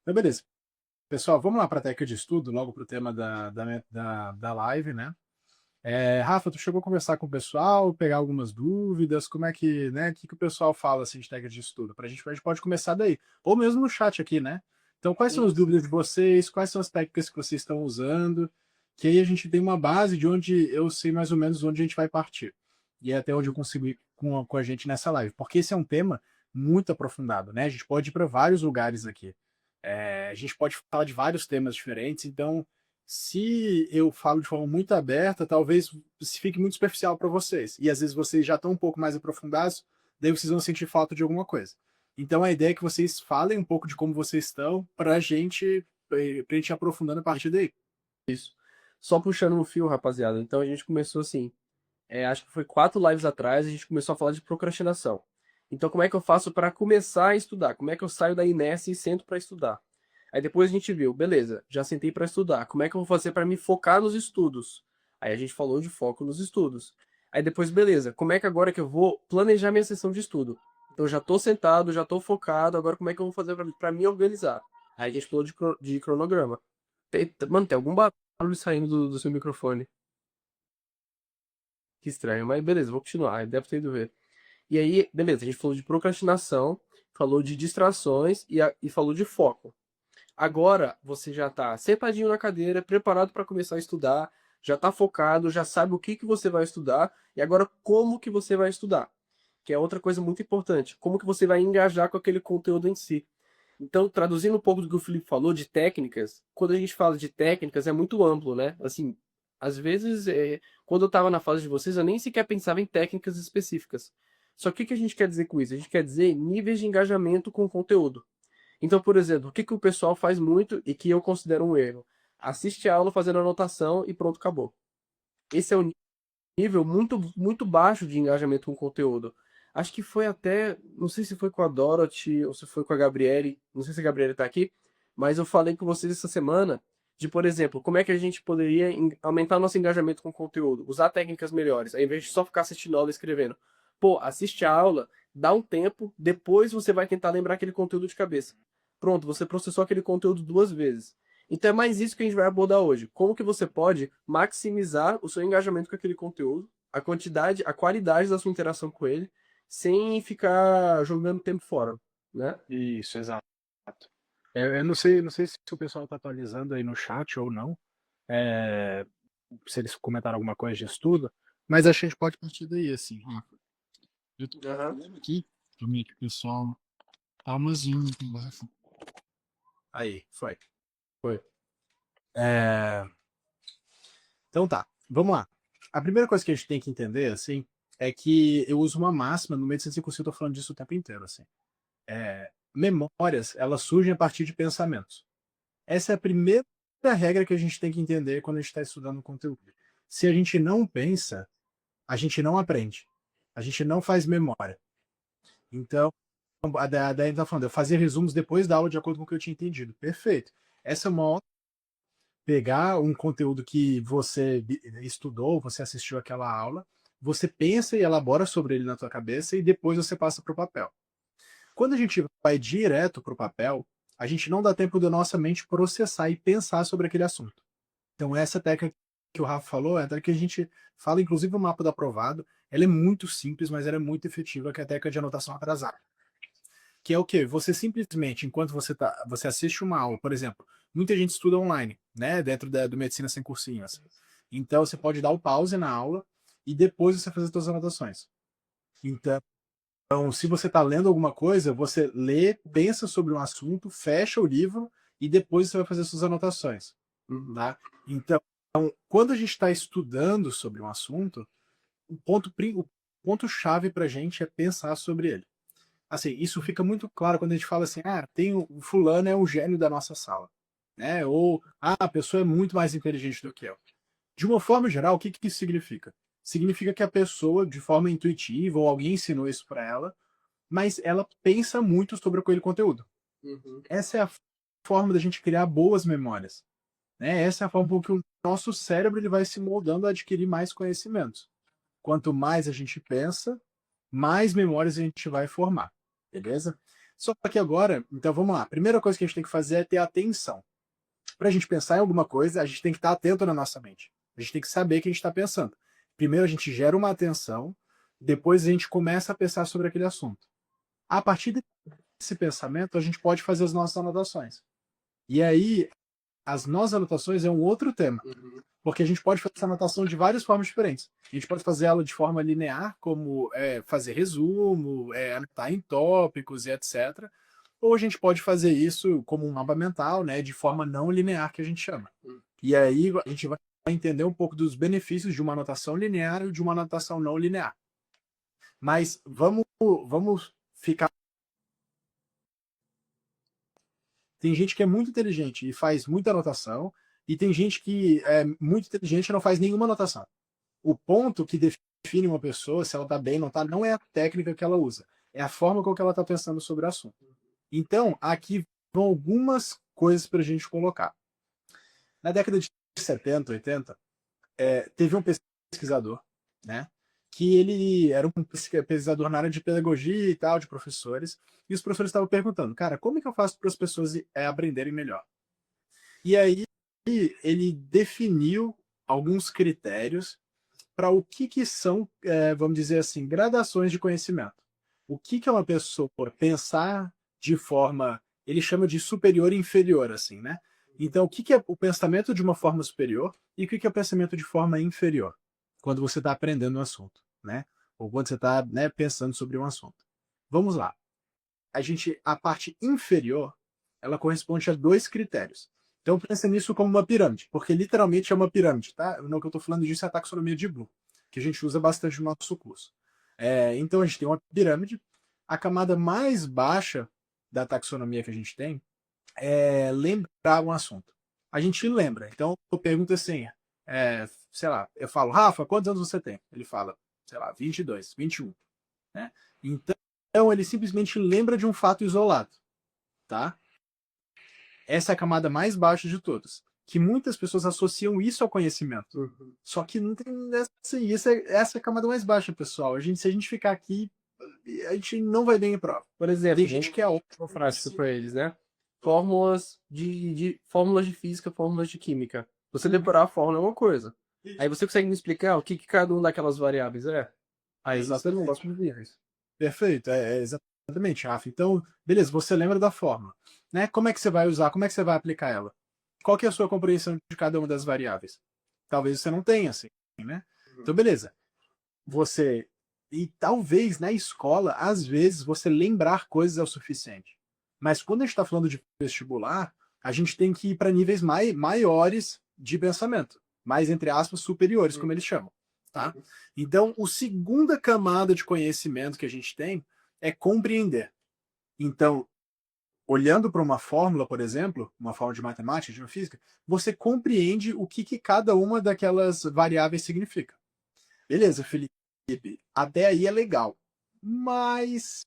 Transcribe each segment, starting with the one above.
Então, beleza. Pessoal, vamos lá para a técnica de estudo, logo para o tema da live, né? Rafa, tu chegou a conversar com o pessoal, pegar algumas dúvidas, como é que, né? O que o pessoal fala assim, de técnica de estudo? A gente pode começar daí. Ou mesmo no chat aqui, né? Então, quais são as Sim, dúvidas sim. de vocês? Quais são as técnicas que vocês estão usando? Que aí a gente tem uma base de onde eu sei mais ou menos onde a gente vai partir. E é até onde eu consigo ir com a gente nessa live. Porque esse é um tema muito aprofundado, né? A gente pode ir para vários lugares aqui. A gente pode falar de vários temas diferentes, então se eu falo de forma muito aberta, talvez fique muito superficial para vocês. E às vezes vocês já estão um pouco mais aprofundados, daí vocês vão sentir falta de alguma coisa. Então a ideia é que vocês falem um pouco de como vocês estão para a gente ir aprofundando a partir daí. Isso. Só puxando um fio, rapaziada. Então a gente começou assim. Acho que foi 4 lives atrás, a gente começou a falar de procrastinação. Então, como é que eu faço para começar a estudar? Como é que eu saio da inércia e sento para estudar? Aí depois a gente viu, beleza, já sentei para estudar. Como é que eu vou fazer para me focar nos estudos? Aí a gente falou de foco nos estudos. Aí depois, beleza, como é que agora que eu vou planejar minha sessão de estudo? Então já tô sentado, já tô focado, agora como é que eu vou fazer para me organizar? Aí a gente falou de cronograma. Mano, tem algum barulho saindo do seu microfone. Que estranho, mas beleza, vou continuar, deve ter ido ver. E aí, beleza, a gente falou de procrastinação, falou de distrações e falou de foco. Agora você já tá sentadinho na cadeira, preparado para começar a estudar, já tá focado, já sabe o que que você vai estudar e agora como que você vai estudar. Que é outra coisa muito importante, como que você vai engajar com aquele conteúdo em si. Então, traduzindo um pouco do que o Felipe falou de técnicas, quando a gente fala de técnicas é muito amplo, né? Assim, às vezes, quando eu estava na fase de vocês, eu nem sequer pensava em técnicas específicas. Só que o que a gente quer dizer com isso? A gente quer dizer níveis de engajamento com o conteúdo. Então, por exemplo, o que o pessoal faz muito e que eu considero um erro? Assiste a aula fazendo anotação e pronto, acabou. Esse é um nível muito baixo de engajamento com o conteúdo. Acho que foi até, não sei se foi com a Dorothy ou se foi com a Gabriele, não sei se a Gabriele tá aqui, mas eu falei com vocês essa semana de, por exemplo, como é que a gente poderia aumentar nosso engajamento com o conteúdo, usar técnicas melhores, ao invés de só ficar assistindo aula e escrevendo. Pô, assiste a aula, dá um tempo, depois você vai tentar lembrar aquele conteúdo de cabeça. Pronto, você processou aquele conteúdo 2 vezes. Então é mais isso que a gente vai abordar hoje. Como que você pode maximizar o seu engajamento com aquele conteúdo, a quantidade, a qualidade da sua interação com ele, sem ficar jogando tempo fora, né? Isso, exato. Eu não sei se o pessoal está atualizando aí no chat ou não, é, se eles comentaram alguma coisa de estudo, mas acho que a gente pode partir daí, assim. Eu tô Aham. vendo aqui, também que o pessoal tá umazinho embaixo. Aí, foi. Foi. É, Então tá, vamos lá. A primeira coisa que a gente tem que entender, assim, é que eu uso uma máxima, no Medicina Sem Curso eu tô falando disso o tempo inteiro, assim. Memórias, elas surgem a partir de pensamentos. Essa é a primeira regra que a gente tem que entender quando a gente está estudando conteúdo. Se a gente não pensa, a gente não aprende. A gente não faz memória. Então, daí tá falando, eu fazia resumos depois da aula de acordo com o que eu tinha entendido. Perfeito. Essa é uma pegar um conteúdo que você estudou, você assistiu aquela aula, você pensa e elabora sobre ele na tua cabeça e depois você passa para o papel. Quando a gente vai direto para o papel, a gente não dá tempo da nossa mente processar e pensar sobre aquele assunto. Então essa técnica que o Rafa falou é a técnica que a gente fala, inclusive no mapa do aprovado, ela é muito simples, mas ela é muito efetiva, que é a técnica de anotação atrasada. Que é o quê? Você simplesmente, enquanto você assiste uma aula, por exemplo, muita gente estuda online, né? Dentro do Medicina Sem Cursinhos. Então você pode dar o pause na aula e depois você fazer as suas anotações. Então, se você está lendo alguma coisa, você lê, pensa sobre um assunto, fecha o livro e depois você vai fazer suas anotações. Uhum. Tá? Então, quando a gente está estudando sobre um assunto, o ponto chave para a gente é pensar sobre ele. Assim, isso fica muito claro quando a gente fala assim, tem o fulano é o gênio da nossa sala, né? Ou a pessoa é muito mais inteligente do que eu. De uma forma geral, o que que isso significa? Significa que a pessoa, de forma intuitiva, ou alguém ensinou isso para ela, mas ela pensa muito sobre aquele conteúdo. Uhum. Essa é a forma da gente criar boas memórias, né? Essa é a forma com que o nosso cérebro ele vai se moldando a adquirir mais conhecimentos. Quanto mais a gente pensa, mais memórias a gente vai formar, beleza? Só que agora, então vamos lá. A primeira coisa que a gente tem que fazer é ter atenção. Para a gente pensar em alguma coisa, a gente tem que estar atento na nossa mente. A gente tem que saber o que a gente está pensando. Primeiro a gente gera uma atenção, depois a gente começa a pensar sobre aquele assunto. A partir desse pensamento, a gente pode fazer as nossas anotações. E aí, as nossas anotações é um outro tema. Uhum. Porque a gente pode fazer essa anotação de várias formas diferentes. A gente pode fazer ela de forma linear, como fazer resumo, anotar em tópicos e etc. Ou a gente pode fazer isso como um mapa mental, né, de forma não linear, que a gente chama. E aí a gente vai entender um pouco dos benefícios de uma anotação linear e de uma anotação não linear. Mas vamos ficar. Tem gente que é muito inteligente e faz muita anotação, e tem gente que é muito inteligente e não faz nenhuma anotação. O ponto que define uma pessoa, se ela está bem ou não está, não é a técnica que ela usa, é a forma com que ela está pensando sobre o assunto. Então, aqui vão algumas coisas para a gente colocar. Na década de 70, 80, teve um pesquisador, né, que ele era um pesquisador na área de pedagogia e tal, de professores, e os professores estavam perguntando, cara, como é que eu faço para as pessoas aprenderem melhor? E aí ele definiu alguns critérios para o que são, vamos dizer assim, gradações de conhecimento. O que é uma pessoa pensar de forma, ele chama de superior e inferior, assim, né? Então, o que é o pensamento de uma forma superior e o que é o pensamento de forma inferior? Quando você está aprendendo um assunto, né? Ou quando você está, né, pensando sobre um assunto. Vamos lá. A parte inferior, ela corresponde a dois critérios. Então pensa nisso como uma pirâmide, porque literalmente é uma pirâmide, tá? No que eu estou falando disso é a taxonomia de Bloom, que a gente usa bastante no nosso curso. Então a gente tem uma pirâmide, a camada mais baixa da taxonomia que a gente tem é lembrar um assunto. A gente lembra, então eu pergunto assim, sei lá, eu falo, Rafa, quantos anos você tem? Ele fala, sei lá, 22, 21, né? Então ele simplesmente lembra de um fato isolado, tá? Essa é a camada mais baixa de todas. Que muitas pessoas associam isso ao conhecimento. Uhum. Só que não tem essa é a camada mais baixa, pessoal. Se a gente ficar aqui, a gente não vai bem em prova. Por exemplo, Tem gente que é vou falar isso para eles, né? Fórmulas fórmulas de física, fórmulas de química. Você decorar a fórmula é uma coisa. Aí você consegue me explicar o que cada uma daquelas variáveis é? Aí você não gosta de ver isso. Perfeito, exatamente, Rafa. Então, beleza, você lembra da fórmula, né? Como é que você vai usar? Como é que você vai aplicar ela? Qual que é a sua compreensão de cada uma das variáveis? Talvez você não tenha, assim, né? Então, beleza. E talvez na escola, às vezes, você lembrar coisas é o suficiente. Mas quando a gente está falando de vestibular, a gente tem que ir para níveis maiores de pensamento, mais, entre aspas, superiores, como eles chamam. Tá? Então, a segunda camada de conhecimento que a gente tem é compreender. Então, olhando para uma fórmula, por exemplo, uma fórmula de matemática, de física, você compreende o que cada uma daquelas variáveis significa. Beleza, Felipe, até aí é legal. Mas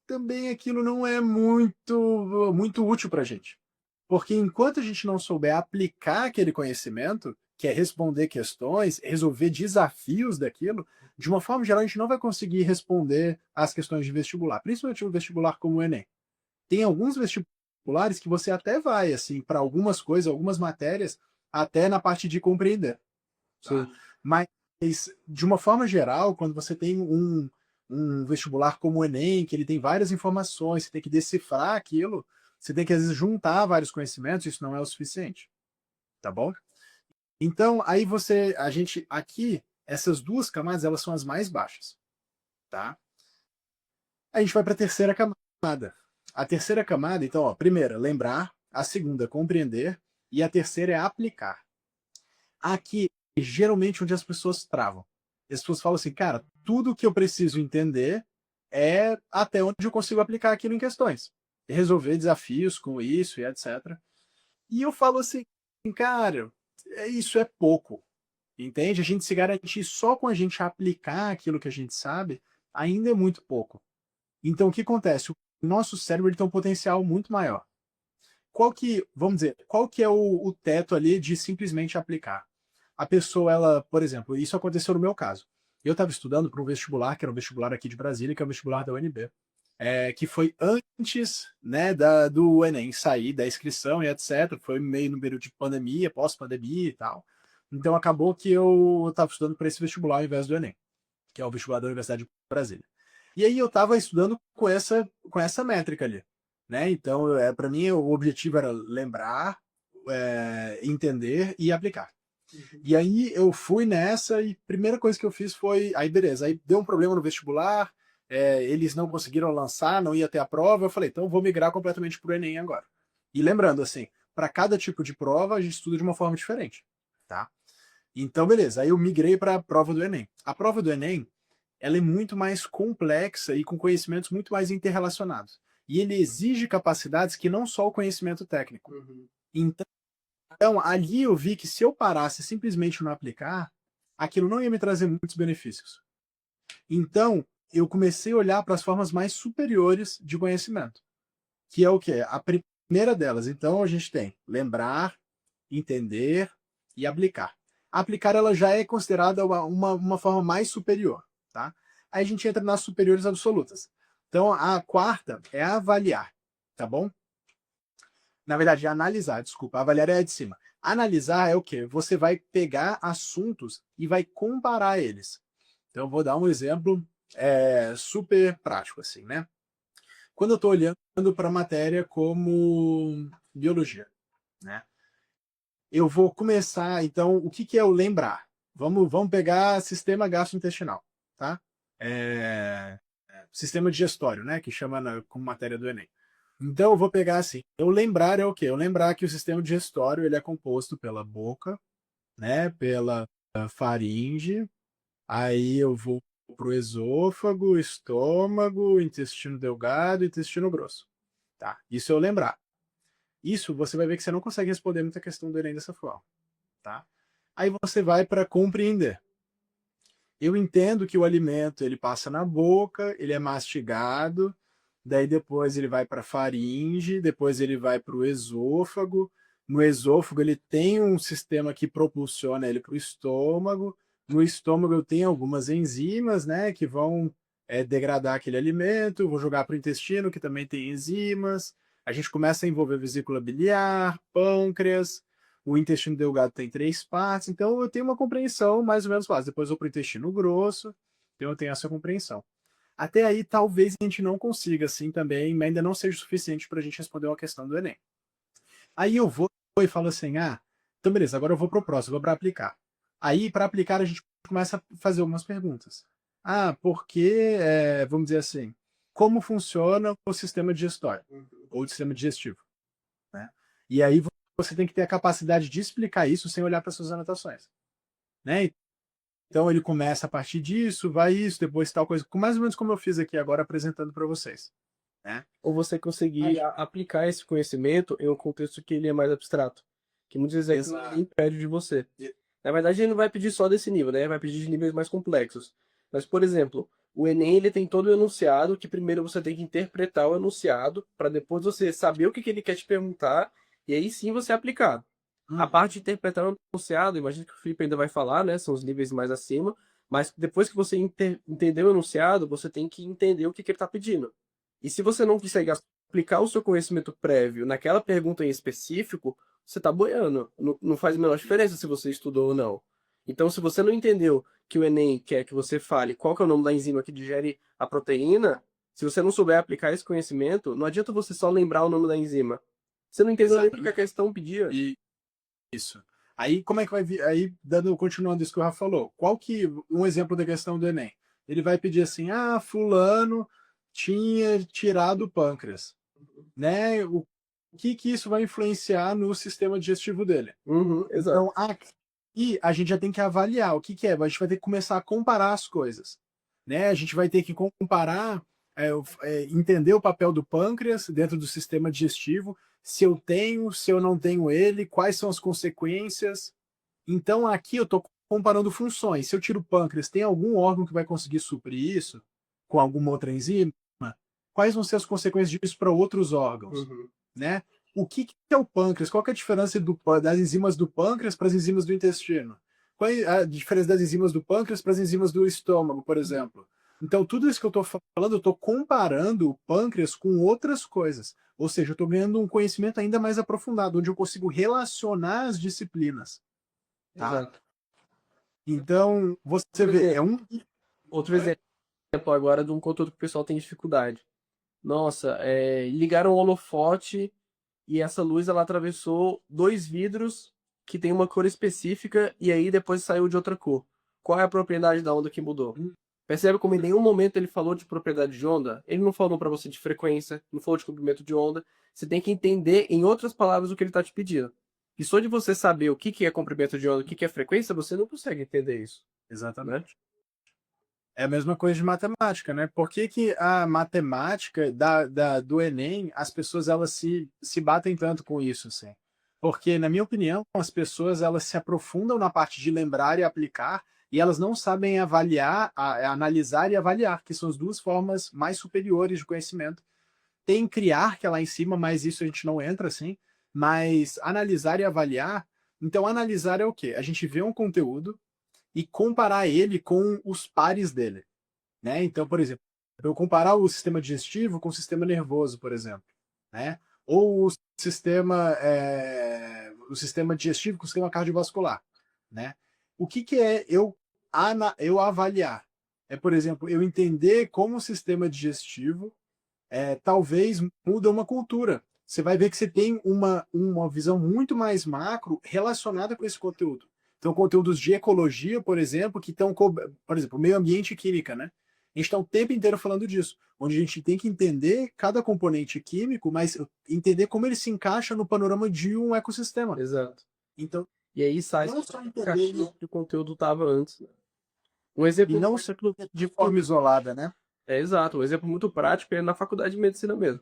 também aquilo não é muito útil para a gente. Porque enquanto a gente não souber aplicar aquele conhecimento, que é responder questões, resolver desafios daquilo, de uma forma geral a gente não vai conseguir responder às questões de vestibular, principalmente um vestibular como o Enem. Tem alguns vestibulares que você até vai, assim, para algumas coisas, algumas matérias, até na parte de compreender. Tá? Mas, de uma forma geral, quando você tem um vestibular como o Enem, que ele tem várias informações, você tem que decifrar aquilo, você tem que, às vezes, juntar vários conhecimentos, isso não é o suficiente. Tá bom? Então, aí aqui, essas duas camadas, elas são as mais baixas. Tá? A gente vai para a terceira camada. A terceira camada, então, ó, primeira, lembrar, a segunda, compreender, e a terceira é aplicar. Aqui, geralmente, onde as pessoas travam. As pessoas falam assim, cara, tudo que eu preciso entender é até onde eu consigo aplicar aquilo em questões. Resolver desafios com isso e etc. E eu falo assim, cara, isso é pouco. Entende? A gente se garantir só com a gente aplicar aquilo que a gente sabe, ainda é muito pouco. Então, o que acontece? O nosso cérebro ele tem um potencial muito maior. Qual que é o teto ali de simplesmente aplicar? A pessoa, ela, por exemplo, isso aconteceu no meu caso. Eu estava estudando para um vestibular, que era um vestibular aqui de Brasília, que é o vestibular da UNB. que foi antes, né, do Enem sair, da inscrição e etc. Foi meio no período de pandemia, pós-pandemia e tal. Então acabou que eu estava estudando para esse vestibular ao invés do Enem, que é o vestibular da Universidade de Brasília. E aí eu estava estudando com essa métrica ali, né? Então, para mim, o objetivo era lembrar, entender e aplicar. E aí eu fui nessa e a primeira coisa que eu fiz foi, aí beleza, aí deu um problema no vestibular, eles não conseguiram lançar, não ia ter a prova, eu falei, então eu vou migrar completamente pro Enem agora. E lembrando, assim, para cada tipo de prova a gente estuda de uma forma diferente, tá? Então beleza, aí eu migrei para a prova do Enem. A prova do Enem, ela é muito mais complexa e com conhecimentos muito mais interrelacionados. E ele exige capacidades que não só o conhecimento técnico. Uhum. Então, ali eu vi que se eu parasse simplesmente no aplicar, aquilo não ia me trazer muitos benefícios. Então, eu comecei a olhar para as formas mais superiores de conhecimento, que é o quê? A primeira delas. Então, a gente tem lembrar, entender e aplicar. Aplicar, ela já é considerada uma forma mais superior, tá? Aí a gente entra nas superiores absolutas. Então, a quarta é avaliar, tá bom? Na verdade, analisar, desculpa. Avaliar é a de cima. Analisar é o quê? Você vai pegar assuntos e vai comparar eles. Então, eu vou dar um exemplo super prático, assim, né? Quando eu estou olhando para a matéria como biologia, né? Eu vou começar, então, o que é o lembrar? Vamos pegar sistema gastrointestinal, tá? Sistema digestório, né? Que chama como matéria do Enem. Então eu vou pegar assim. Eu lembrar é o quê? Eu lembrar que o sistema digestório ele é composto pela boca, né? Pela faringe. Aí eu vou pro esôfago, estômago, intestino delgado, intestino grosso. Tá? Isso eu lembrar. Isso você vai ver que você não consegue responder muita questão do Enem dessa forma, tá? Aí você vai para compreender. Eu entendo que o alimento ele passa na boca, ele é mastigado, daí depois ele vai para a faringe, depois ele vai para o esôfago. No esôfago ele tem um sistema que propulsiona ele para o estômago. No estômago eu tenho algumas enzimas, né, que vão degradar aquele alimento. Vou jogar para o intestino, que também tem enzimas. A gente começa a envolver vesícula biliar, pâncreas. O intestino delgado tem 3 partes, então eu tenho uma compreensão mais ou menos fácil. Depois eu vou para o intestino grosso, então eu tenho essa compreensão. Até aí, talvez a gente não consiga, assim, também, mas ainda não seja suficiente para a gente responder uma questão do Enem. Aí eu vou e falo assim, então beleza, agora eu vou para o próximo, vou para aplicar. Aí, para aplicar, a gente começa a fazer algumas perguntas. Por que, vamos dizer assim, como funciona o sistema digestório, ou o sistema digestivo, né? E aí você tem que ter a capacidade de explicar isso sem olhar para suas anotações, né? Então ele começa a partir disso, vai isso, depois tal coisa, mais ou menos como eu fiz aqui agora apresentando para vocês, né? Ou você conseguir aplicar esse conhecimento em um contexto que ele é mais abstrato, que muitas vezes aquilo ali impede de você. Na verdade, ele não vai pedir só desse nível, né? Vai pedir de níveis mais complexos. Mas, por exemplo, o Enem ele tem todo o enunciado, que primeiro você tem que interpretar o enunciado, para depois você saber o que ele quer te perguntar, e aí sim você aplicar. A parte de interpretar o enunciado, imagino que o Felipe ainda vai falar, né? São os níveis mais acima, mas depois que você entendeu o enunciado, você tem que entender o que ele está pedindo. E se você não consegue aplicar o seu conhecimento prévio naquela pergunta em específico, você está boiando. Não faz a menor diferença se você estudou ou não. Então, se você não entendeu que o Enem quer que você fale qual que é o nome da enzima que digere a proteína, se você não souber aplicar esse conhecimento, não adianta você só lembrar o nome da enzima. Você não entendeu nem o que a questão pedia. Isso. Aí como é que vai vir? Aí, continuando isso que o Rafa falou, um exemplo da questão do Enem? Ele vai pedir assim, fulano tinha tirado o pâncreas, né? O que isso vai influenciar no sistema digestivo dele? Uhum, exato. Então, aqui a gente já tem que avaliar o que é. A gente vai ter que começar a comparar as coisas, né? A gente vai ter que comparar, entender o papel do pâncreas dentro do sistema digestivo, se eu tenho, se eu não tenho ele, quais são as consequências. Então, aqui eu estou comparando funções. Se eu tiro o pâncreas, tem algum órgão que vai conseguir suprir isso com alguma outra enzima? Quais vão ser as consequências disso para outros órgãos, Uhum. né? O que é o pâncreas? Qual que é a diferença das enzimas do pâncreas para as enzimas do intestino? Qual é a diferença das enzimas do pâncreas para as enzimas do estômago, por exemplo? Então, tudo isso que eu estou falando, eu estou comparando o pâncreas com outras coisas. Ou seja, eu estou ganhando um conhecimento ainda mais aprofundado, onde eu consigo relacionar as disciplinas. Tá? Exato. Então, você Por vê, é exemplo, um. outro exemplo agora de um conteúdo que o pessoal tem dificuldade. Nossa, ligaram o holofote e essa luz ela atravessou dois vidros que tem uma cor específica e aí depois saiu de outra cor. Qual é a propriedade da onda que mudou? Percebe como em nenhum momento ele falou de propriedade de onda? Ele não falou para você de frequência, não falou de comprimento de onda. Você tem que entender, em outras palavras, o que ele está te pedindo. E só de você saber o que que é comprimento de onda, o que que é frequência, você não consegue entender isso, né? Exatamente. É a mesma coisa de matemática, né? Por que, que a matemática do Enem, as pessoas elas se batem tanto com isso, assim? Porque, na minha opinião, as pessoas elas se aprofundam na parte de lembrar e aplicar, e elas não sabem avaliar, analisar e avaliar, que são as duas formas mais superiores de conhecimento. Tem criar, que é lá em cima, mas isso a gente não entra assim. Mas analisar e avaliar. Então, analisar é o quê? A gente vê um conteúdo e comparar ele com os pares dele, né? Então, por exemplo, eu comparar o sistema digestivo com o sistema nervoso, por exemplo, né? Ou o sistema digestivo com o sistema cardiovascular, né? O que, que é eu avaliar? É, por exemplo, eu entender como o sistema digestivo talvez muda uma cultura. Você vai ver que você tem uma visão muito mais macro relacionada com esse conteúdo. Então, conteúdos de ecologia, por exemplo, que estão, por exemplo, meio ambiente e química, né? A gente está o tempo inteiro falando disso, onde a gente tem que entender cada componente químico, mas entender como ele se encaixa no panorama de um ecossistema. Exato. Então, E aí sai não só a entender caixinha ele, que o conteúdo estava antes, né? Um e exemplo não só prático de forma isolada, né? exato, um exemplo muito prático é na faculdade de medicina mesmo.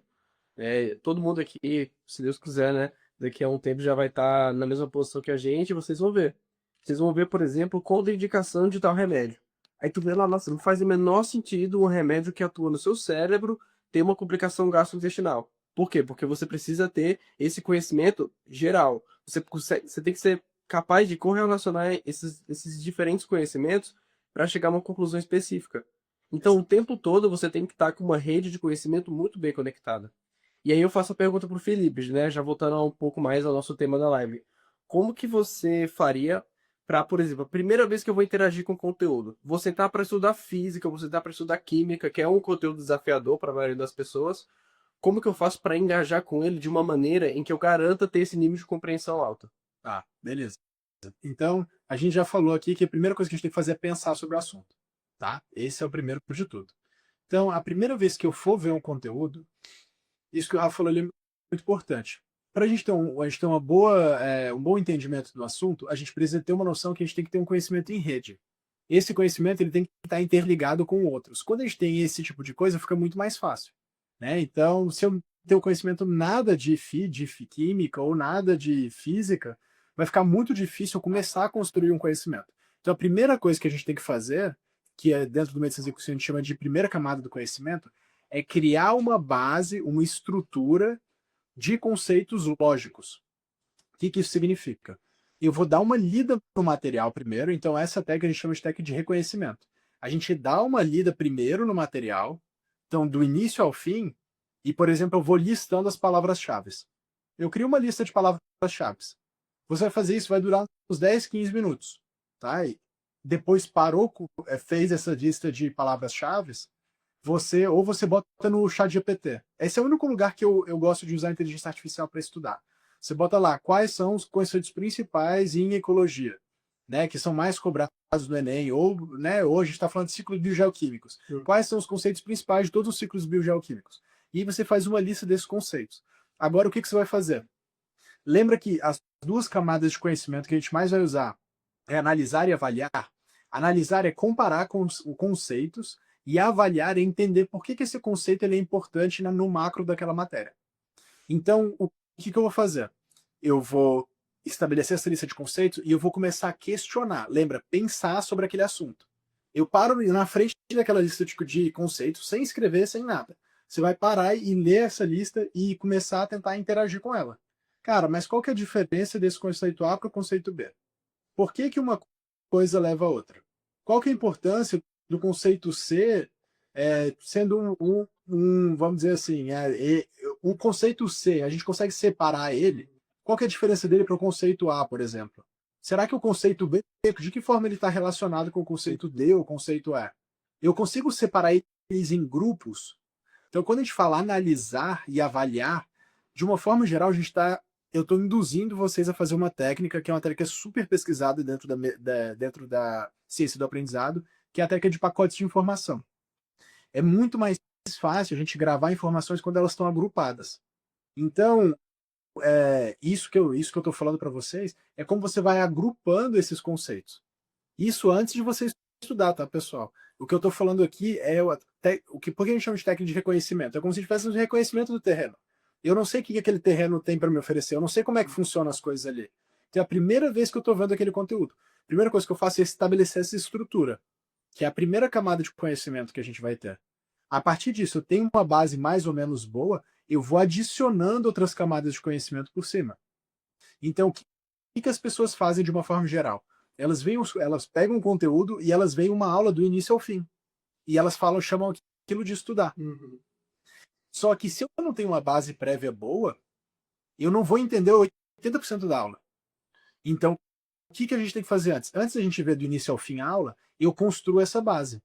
Todo mundo aqui, se Deus quiser, né, daqui a um tempo já vai estar na mesma posição que a gente, e vocês vão ver. Vocês vão ver, por exemplo, contraindicação de tal remédio. Aí tu vê lá, nossa, não faz o menor sentido um remédio que atua no seu cérebro ter uma complicação gastrointestinal. Por quê? Porque você precisa ter esse conhecimento geral. Você tem que ser capaz de correlacionar esses diferentes conhecimentos para chegar a uma conclusão específica. Então, o tempo todo você tem que estar com uma rede de conhecimento muito bem conectada. E aí eu faço a pergunta para o Felipe, né? Já voltando um pouco mais ao nosso tema da live. Como que você faria para, por exemplo, a primeira vez que eu vou interagir com conteúdo, vou sentar para estudar física, vou sentar para estudar química, que é um conteúdo desafiador para a maioria das pessoas. Como que eu faço para engajar com ele de uma maneira em que eu garanta ter esse nível de compreensão alta? Tá, beleza. Então, a gente já falou aqui que a primeira coisa que a gente tem que fazer é pensar sobre o assunto, tá? Esse é o primeiro de tudo. Então, a primeira vez que eu for ver um conteúdo, isso que o Rafa falou ali é muito importante. Para a gente ter um bom entendimento do assunto, a gente precisa ter uma noção que a gente tem que ter um conhecimento em rede. Esse conhecimento ele tem que estar interligado com outros. Quando a gente tem esse tipo de coisa, fica muito mais fácil, né? Então, se eu tenho conhecimento nada de química ou nada de física, vai ficar muito difícil eu começar a construir um conhecimento. Então, a primeira coisa que a gente tem que fazer, que é dentro do medicina executiva a gente chama de primeira camada do conhecimento, é criar uma base, uma estrutura de conceitos lógicos. O que, que isso significa? Eu vou dar uma lida no material primeiro, então essa técnica a gente chama de técnica de reconhecimento. A gente dá uma lida primeiro no material, então do início ao fim, e, por exemplo, eu vou listando as palavras-chave. Eu crio uma lista de palavras-chave. Você vai fazer isso, vai durar uns 10, 15 minutos. Tá? E depois parou, fez essa lista de palavras-chave, você bota no chat GPT. Esse é o único lugar que eu gosto de usar a inteligência artificial para estudar. Você bota lá quais são os conceitos principais em ecologia, né, que são mais cobrados no Enem, ou né, hoje a gente está falando de ciclos biogeoquímicos. Quais são os conceitos principais de todos os ciclos biogeoquímicos? E você faz uma lista desses conceitos. Agora, o que, que você vai fazer? Lembra que as duas camadas de conhecimento que a gente mais vai usar é analisar e avaliar. Analisar é comparar com os conceitos e avaliar é entender por que, que esse conceito ele é importante no macro daquela matéria. Então, o que, que eu vou fazer? Eu vou estabelecer essa lista de conceitos e eu vou começar a questionar. Lembra, pensar sobre aquele assunto. Eu paro na frente daquela lista de conceitos, sem escrever, sem nada. Você vai parar e ler essa lista e começar a tentar interagir com ela. Cara, mas qual que é a diferença desse conceito A para o conceito B? Por que, que uma coisa leva a outra? Qual que é a importância do conceito C sendo vamos dizer assim, o conceito C, a gente consegue separar ele. Qual que é a diferença dele para o conceito A, por exemplo? Será que o conceito B, de que forma ele está relacionado com o conceito D ou o conceito E? Eu consigo separar eles em grupos? Então, quando a gente fala analisar e avaliar, de uma forma geral, eu estou induzindo vocês a fazer uma técnica que é uma técnica super pesquisada dentro da ciência do aprendizado, que é a técnica de pacotes de informação. É muito mais fácil a gente gravar informações quando elas estão agrupadas. Então, isso que eu estou falando para vocês é como você vai agrupando esses conceitos. Isso antes de você estudar, tá, pessoal? O que eu estou falando aqui por que a gente chama de técnica de reconhecimento? É como se a gente tivesse um reconhecimento do terreno. Eu não sei o que aquele terreno tem para me oferecer, eu não sei como é que funcionam as coisas ali. Então é a primeira vez que eu estou vendo aquele conteúdo. A primeira coisa que eu faço é estabelecer essa estrutura, que é a primeira camada de conhecimento que a gente vai ter. A partir disso, eu tenho uma base mais ou menos boa, eu vou adicionando outras camadas de conhecimento por cima. Então, o que as pessoas fazem de uma forma geral? Elas pegam um conteúdo e elas veem uma aula do início ao fim. E elas chamam aquilo de estudar. Uhum. Só que se eu não tenho uma base prévia boa, eu não vou entender 80% da aula. Então, o que a gente tem que fazer antes? Antes da gente ver do início ao fim a aula, eu construo essa base.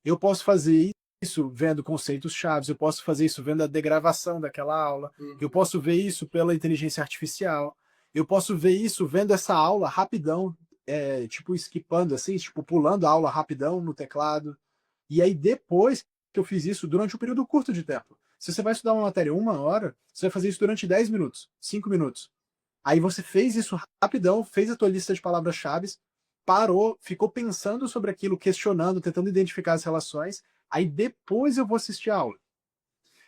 Eu posso fazer isso vendo conceitos chaves, eu posso fazer isso vendo a degravação daquela aula, eu posso ver isso pela inteligência artificial, eu posso ver isso vendo essa aula rapidão, tipo skipando assim, tipo pulando a aula rapidão no teclado. E aí depois que eu fiz isso durante um período curto de tempo. Se você vai estudar uma matéria 1 hora, você vai fazer isso durante 10 minutos, 5 minutos. Aí você fez isso rapidão, fez a tua lista de palavras-chave, parou, ficou pensando sobre aquilo, questionando, tentando identificar as relações, aí depois eu vou assistir a aula.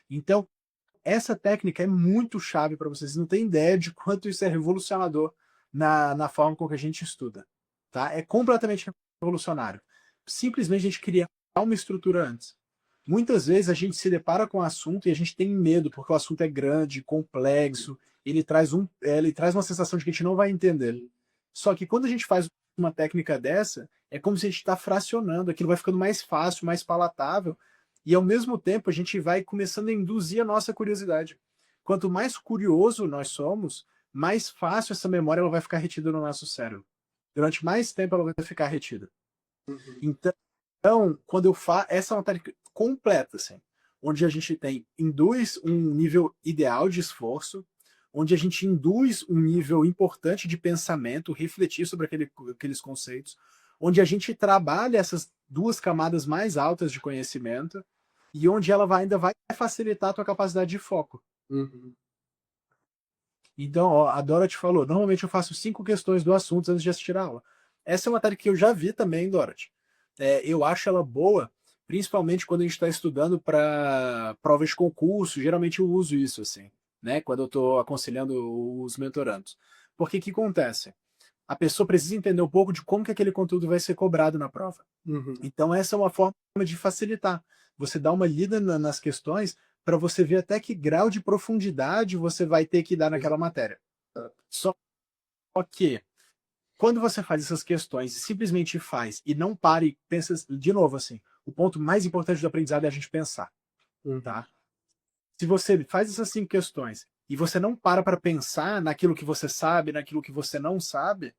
Então, essa técnica é muito chave para vocês, não têm ideia de quanto isso é revolucionador na forma com que a gente estuda. Tá? É completamente revolucionário. Simplesmente a gente criar uma estrutura antes. Muitas vezes a gente se depara com o assunto e a gente tem medo, porque o assunto é grande, complexo, ele traz uma sensação de que a gente não vai entender. Só que quando a gente faz uma técnica dessa, é como se a gente está fracionando, aquilo vai ficando mais fácil, mais palatável, e ao mesmo tempo a gente vai começando a induzir a nossa curiosidade. Quanto mais curioso nós somos, mais fácil essa memória ela vai ficar retida no nosso cérebro. Durante mais tempo ela vai ficar retida. Uhum. Então, quando eu faço, essa é uma técnica completa, assim, onde a gente induz um nível ideal de esforço, onde a gente induz um nível importante de pensamento, refletir sobre aqueles conceitos, onde a gente trabalha essas duas camadas mais altas de conhecimento e onde ela ainda vai facilitar a tua capacidade de foco. Uhum. Então, ó, a Dorothy falou, normalmente eu faço 5 questões do assunto antes de assistir a aula. Essa é uma técnica que eu já vi também, Dorothy. Eu acho ela boa, principalmente quando a gente está estudando para provas de concurso, geralmente eu uso isso, assim, né? Quando eu estou aconselhando os mentorandos. Porque que acontece? A pessoa precisa entender um pouco de como que aquele conteúdo vai ser cobrado na prova. Uhum. Então essa é uma forma de facilitar. Você dá uma lida nas questões para você ver até que grau de profundidade você vai ter que dar naquela matéria. Só que quando você faz essas questões, simplesmente faz e não para e pensa de novo assim. O ponto mais importante do aprendizado é a gente pensar, tá? Se você faz essas 5 questões e você não para pensar naquilo que você sabe, naquilo que você não sabe,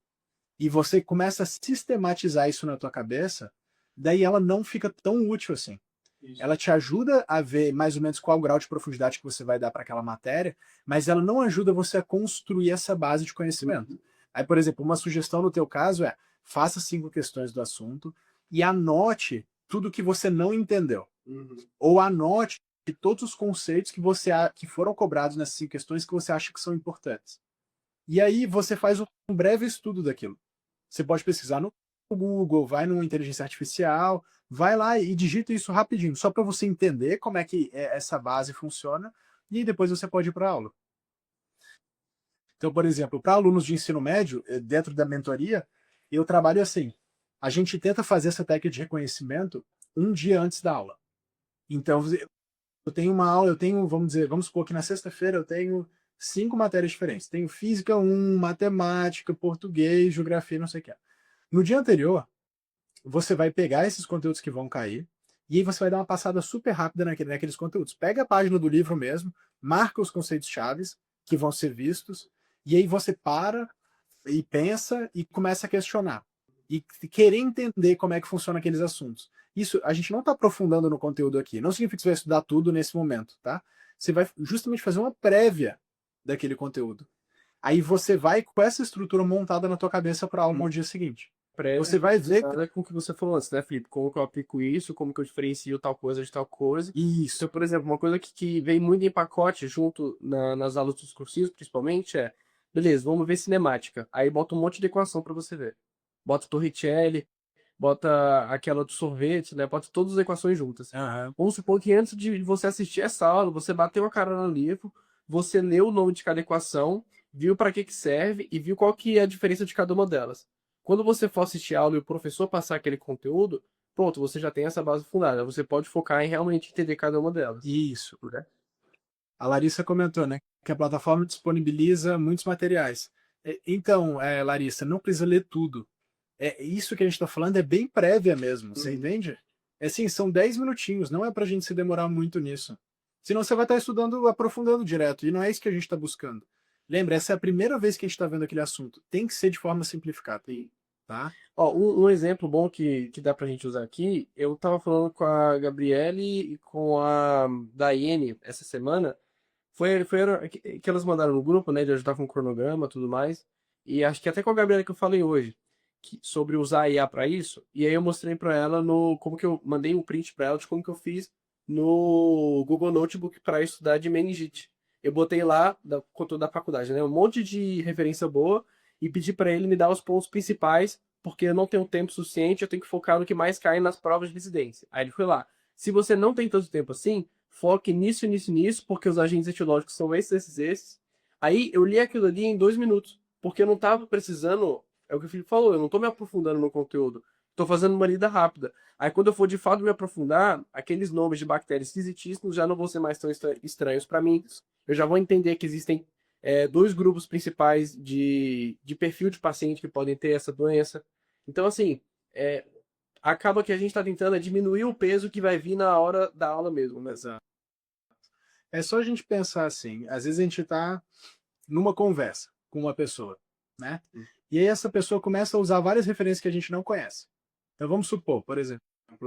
e você começa a sistematizar isso na tua cabeça, daí ela não fica tão útil assim. Isso. Ela te ajuda a ver mais ou menos qual o grau de profundidade que você vai dar para aquela matéria, mas ela não ajuda você a construir essa base de conhecimento. Aí, por exemplo, uma sugestão no teu caso é: faça 5 questões do assunto e anote tudo que você não entendeu. Ou anote todos os conceitos que foram cobrados nessas 5 questões que você acha que são importantes. E aí você faz um breve estudo daquilo. Você pode pesquisar no Google, vai numa inteligência artificial, vai lá e digita isso rapidinho, só para você entender como é que essa base funciona, e depois você pode ir para a aula. Então, por exemplo, para alunos de ensino médio, dentro da mentoria, eu trabalho assim. A gente tenta fazer essa técnica de reconhecimento um dia antes da aula. Então, eu tenho uma aula, vamos supor que na sexta-feira eu tenho 5 matérias diferentes. Tenho física 1, matemática, português, geografia, não sei o que. No dia anterior, você vai pegar esses conteúdos que vão cair E aí você vai dar uma passada super rápida naqueles conteúdos. Pega a página do livro mesmo, marca os conceitos chaves que vão ser vistos, e aí você para e pensa e começa a questionar. E querer entender como é que funciona aqueles assuntos. Isso, a gente não está aprofundando no conteúdo aqui. Não significa que você vai estudar tudo nesse momento, tá? Você vai justamente fazer uma prévia daquele conteúdo. Aí você vai com essa estrutura montada na tua cabeça para aula no dia seguinte. Você vai ver nada com o que você falou antes, né, Felipe? Como que eu aplico isso, como que eu diferencio tal coisa de tal coisa. isso. Então, por exemplo, uma coisa que vem muito em pacote junto nas aulas dos cursinhos, principalmente, é, beleza, vamos ver cinemática. Aí bota um monte de equação para você ver. Bota Torricelli, bota aquela do sorvete, né? Bota todas as equações juntas. Uhum. Vamos supor que antes de você assistir essa aula, você bateu a cara no livro, você leu o nome de cada equação, viu para que serve e viu qual que é a diferença de cada uma delas. Quando você for assistir a aula e o professor passar aquele conteúdo, pronto, você já tem essa base fundada. Você pode focar em realmente entender cada uma delas. Isso. Né? A Larissa comentou, né, que a plataforma disponibiliza muitos materiais. Então, Larissa, não precisa ler tudo. Isso que a gente está falando é bem prévia mesmo, você entende? É assim, são 10 minutinhos, não é pra gente se demorar muito nisso. Senão você vai estar estudando, aprofundando direto, e não é isso que a gente está buscando. Lembra, essa é a primeira vez que a gente está vendo aquele assunto. Tem que ser de forma simplificada, tá? Ó, um exemplo bom que dá pra gente usar aqui, eu tava falando com a Gabriele e com a Daiane essa semana, foi que elas mandaram no grupo, né, de ajudar com o cronograma e tudo mais, e acho que até com a Gabriele que eu falei hoje, sobre usar a IA pra isso, e aí eu mostrei pra ela como que eu mandei um print pra ela de como que eu fiz no Google Notebook pra estudar de meningite. Eu botei lá, conteúdo da faculdade, né, um monte de referência boa, e pedi pra ele me dar os pontos principais porque eu não tenho tempo suficiente, eu tenho que focar no que mais cai nas provas de residência. Aí ele foi lá. Se você não tem tanto tempo assim, foque nisso, nisso, nisso, porque os agentes etiológicos são esses, esses, esses. Aí eu li aquilo ali em 2 minutos, porque eu não tava precisando, é o que o Felipe falou, eu não tô me aprofundando no conteúdo, tô fazendo uma lida rápida. Aí quando eu for de fato me aprofundar, aqueles nomes de bactérias esquisitíssimos já não vão ser mais tão estranhos para mim. Eu já vou entender que existem dois grupos principais de perfil de paciente que podem ter essa doença. Então, assim, acaba que a gente está tentando diminuir o peso que vai vir na hora da aula mesmo, né? Exato. É só a gente pensar assim, às vezes a gente está numa conversa com uma pessoa, né? E aí essa pessoa começa a usar várias referências que a gente não conhece. Então vamos supor, por exemplo,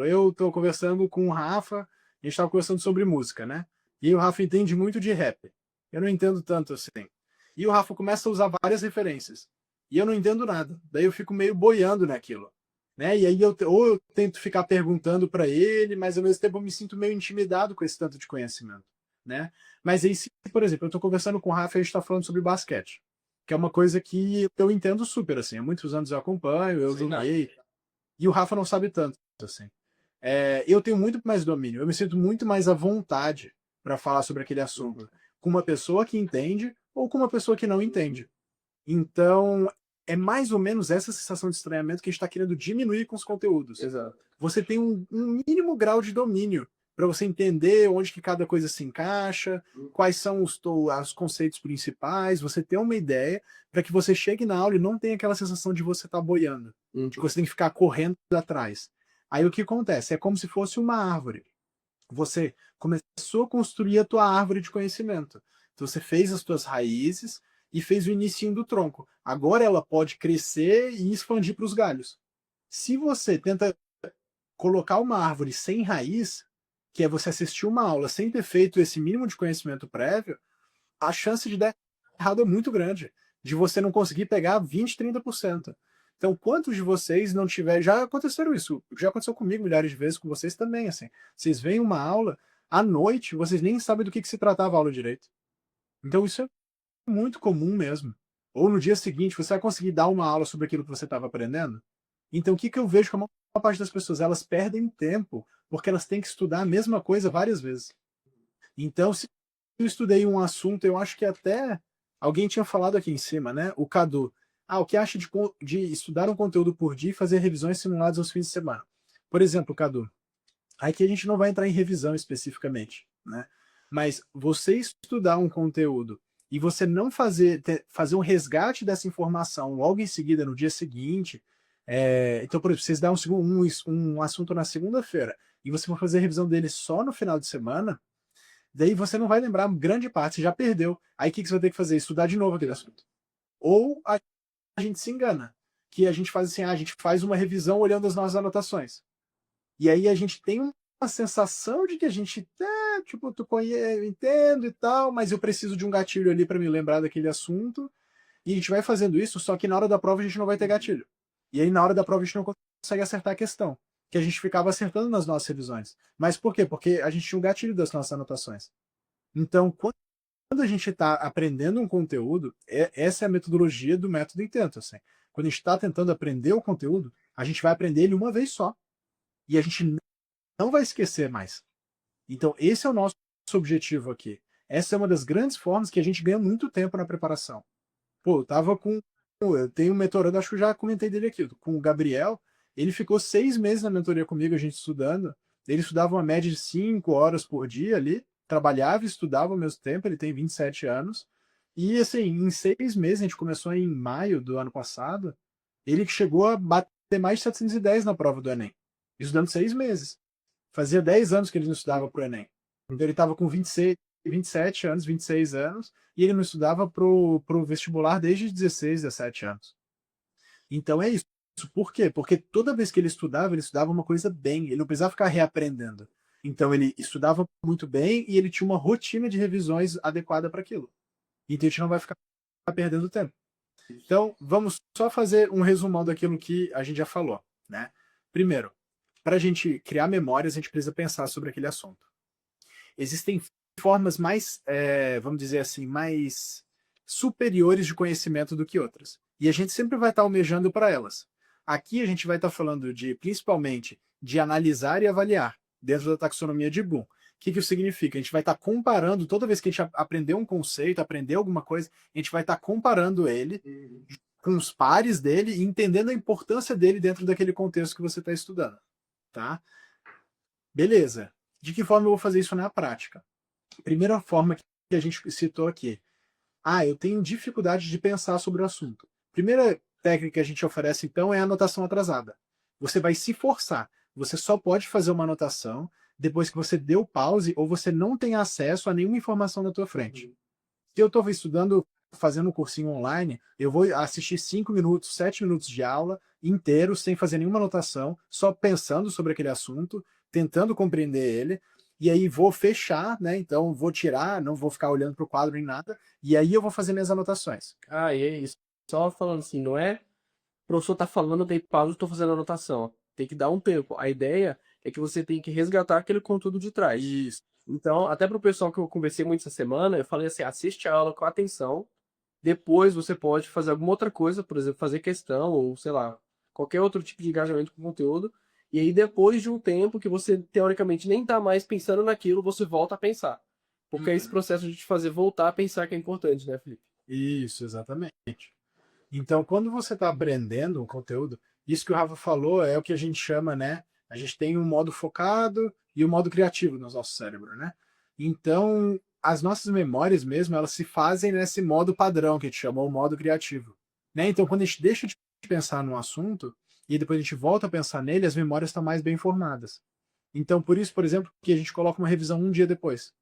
eu estou conversando com o Rafa, a gente estava conversando sobre música, né? E o Rafa entende muito de rap. Eu não entendo tanto assim. E o Rafa começa a usar várias referências. E eu não entendo nada. Daí eu fico meio boiando naquilo. Né? E aí ou eu tento ficar perguntando para ele, mas ao mesmo tempo eu me sinto meio intimidado com esse tanto de conhecimento. Né? Mas aí, se, por exemplo, eu estou conversando com o Rafa e a gente está falando sobre basquete, que é uma coisa que eu entendo super, assim, há muitos anos eu acompanho, eu joguei, e o Rafa não sabe tanto, assim. Eu tenho muito mais domínio, eu me sinto muito mais à vontade para falar sobre aquele assunto com uma pessoa que entende ou com uma pessoa que não entende. Então, é mais ou menos essa sensação de estranhamento que a gente está querendo diminuir com os conteúdos. Exato. Você tem um mínimo grau de domínio para você entender onde que cada coisa se encaixa, quais são os conceitos principais, você ter uma ideia para que você chegue na aula e não tenha aquela sensação de você estar boiando, de que você tem que ficar correndo atrás. Aí o que acontece? É como se fosse uma árvore. Você começou a construir a tua árvore de conhecimento. Então você fez as tuas raízes e fez o início do tronco. Agora ela pode crescer e expandir para os galhos. Se você tenta colocar uma árvore sem raiz, que é você assistir uma aula sem ter feito esse mínimo de conhecimento prévio, a chance de dar errado é muito grande, de você não conseguir pegar 20, 30%. Então, quantos de vocês não tiveram, já aconteceram isso, já aconteceu comigo milhares de vezes, com vocês também, assim. Vocês veem uma aula, à noite, vocês nem sabem do que se tratava a aula direito. Então, isso é muito comum mesmo. Ou no dia seguinte, você vai conseguir dar uma aula sobre aquilo que você estava aprendendo? Então, o que eu vejo com a maior parte das pessoas? Elas perdem tempo, porque elas têm que estudar a mesma coisa várias vezes. Então, se eu estudei um assunto, eu acho que até alguém tinha falado aqui em cima, né? O Cadu. O que acha de estudar um conteúdo por dia e fazer revisões simuladas aos fins de semana? Por exemplo, Cadu, aqui a gente não vai entrar em revisão especificamente, né? Mas você estudar um conteúdo e você não fazer um resgate dessa informação logo em seguida, no dia seguinte. Então, por exemplo, vocês dão um assunto na segunda-feira e você for fazer a revisão dele só no final de semana, daí você não vai lembrar grande parte, você já perdeu. Aí o que você vai ter que fazer? Estudar de novo aquele assunto. Ou a gente se engana, que a gente faz assim, a gente faz uma revisão olhando as nossas anotações. E aí a gente tem uma sensação de que a gente, tipo, eu entendo e tal, mas eu preciso de um gatilho ali para me lembrar daquele assunto. E a gente vai fazendo isso, só que na hora da prova a gente não vai ter gatilho. E aí na hora da prova a gente não consegue acertar a questão. Que a gente ficava acertando nas nossas revisões. Mas por quê? Porque a gente tinha um gatilho das nossas anotações. Então, quando a gente está aprendendo um conteúdo, essa é a metodologia do método Intento. Assim. Quando a gente está tentando aprender o conteúdo, a gente vai aprender ele uma vez só. E a gente não vai esquecer mais. Então, esse é o nosso objetivo aqui. Essa é uma das grandes formas que a gente ganha muito tempo na preparação. Pô, eu tenho um mentorando, acho que eu já comentei dele aqui, com o Gabriel. Ele ficou 6 meses na mentoria comigo, a gente estudando. Ele estudava uma média de 5 horas por dia ali, trabalhava e estudava ao mesmo tempo, ele tem 27 anos. E assim, em 6 meses, a gente começou em maio do ano passado, ele chegou a bater mais de 710 na prova do Enem, estudando 6 meses. Fazia 10 anos que ele não estudava para o Enem. Então ele estava com 27 anos, 26 anos, e ele não estudava pro vestibular desde 16, 17 anos. Então é isso. Por quê? Porque toda vez que ele estudava uma coisa bem, ele não precisava ficar reaprendendo. Então ele estudava muito bem e ele tinha uma rotina de revisões adequada para aquilo. Então a gente não vai ficar perdendo tempo. Então vamos só fazer um resumão daquilo que a gente já falou, né? Primeiro, para a gente criar memórias, a gente precisa pensar sobre aquele assunto. Existem formas mais, vamos dizer assim, mais superiores de conhecimento do que outras. E a gente sempre vai estar almejando para elas. Aqui a gente vai estar falando principalmente, de analisar e avaliar, dentro da taxonomia de Bloom. O que isso significa? A gente vai estar comparando, toda vez que a gente aprender um conceito, aprender alguma coisa, a gente vai estar comparando ele com os pares dele e entendendo a importância dele dentro daquele contexto que você está estudando. Tá? Beleza. De que forma eu vou fazer isso na prática? Primeira forma que a gente citou aqui. Eu tenho dificuldade de pensar sobre o assunto. Primeira técnica que a gente oferece, então, é a anotação atrasada. Você vai se forçar. Você só pode fazer uma anotação depois que você deu pause ou você não tem acesso a nenhuma informação na tua frente. Se eu estou estudando, fazendo um cursinho online, eu vou assistir 5 minutos, 7 minutos de aula inteiro, sem fazer nenhuma anotação, só pensando sobre aquele assunto, tentando compreender ele, e aí vou fechar, né? Então vou tirar, não vou ficar olhando para o quadro nem nada, e aí eu vou fazer minhas anotações. E é isso. Só falando assim, não é o professor tá falando, eu dei pausa, estou fazendo anotação. Tem que dar um tempo. A ideia é que você tem que resgatar aquele conteúdo de trás. Isso. Então, até pro pessoal que eu conversei muito essa semana, eu falei assim, assiste a aula com atenção, depois você pode fazer alguma outra coisa, por exemplo, fazer questão, ou sei lá, qualquer outro tipo de engajamento com o conteúdo, e aí depois de um tempo que você, teoricamente, nem tá mais pensando naquilo, você volta a pensar. Porque é esse processo de te fazer voltar a pensar que é importante, né, Felipe? Isso, exatamente. Então, quando você está aprendendo um conteúdo, isso que o Rafa falou é o que a gente chama, né? A gente tem um modo focado e um modo criativo no nosso cérebro, né? Então, as nossas memórias mesmo, elas se fazem nesse modo padrão que a gente chamou o modo criativo, né? Então, quando a gente deixa de pensar num assunto e depois a gente volta a pensar nele, as memórias estão mais bem formadas. Então, por isso, por exemplo, que a gente coloca uma revisão um dia depois.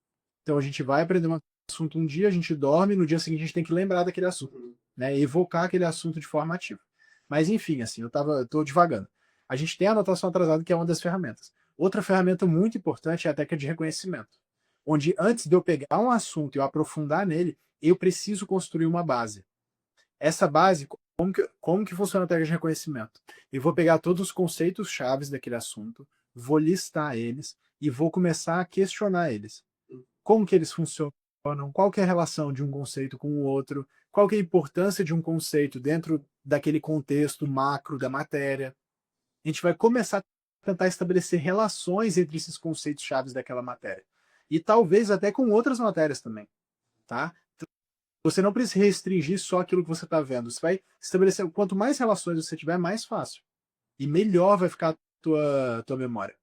Então, a gente vai aprender um assunto um dia, a gente dorme, no dia seguinte a gente tem que lembrar daquele assunto, né? Evocar aquele assunto de forma ativa. Mas enfim, assim, tô divagando. A gente tem a anotação atrasada, que é uma das ferramentas. Outra ferramenta muito importante é a técnica de reconhecimento, onde antes de eu pegar um assunto e eu aprofundar nele, eu preciso construir uma base. Essa base, como que funciona a técnica de reconhecimento? Eu vou pegar todos os conceitos chaves daquele assunto, vou listar eles e vou começar a questionar eles. Como que eles funcionam? Qual que é a relação de um conceito com o outro? Qual que é a importância de um conceito dentro daquele contexto macro da matéria? A gente vai começar a tentar estabelecer relações entre esses conceitos chaves daquela matéria. E talvez até com outras matérias também, tá? Você não precisa restringir só aquilo que você está vendo. Você vai estabelecer, quanto mais relações você tiver, mais fácil. E melhor vai ficar a tua memória.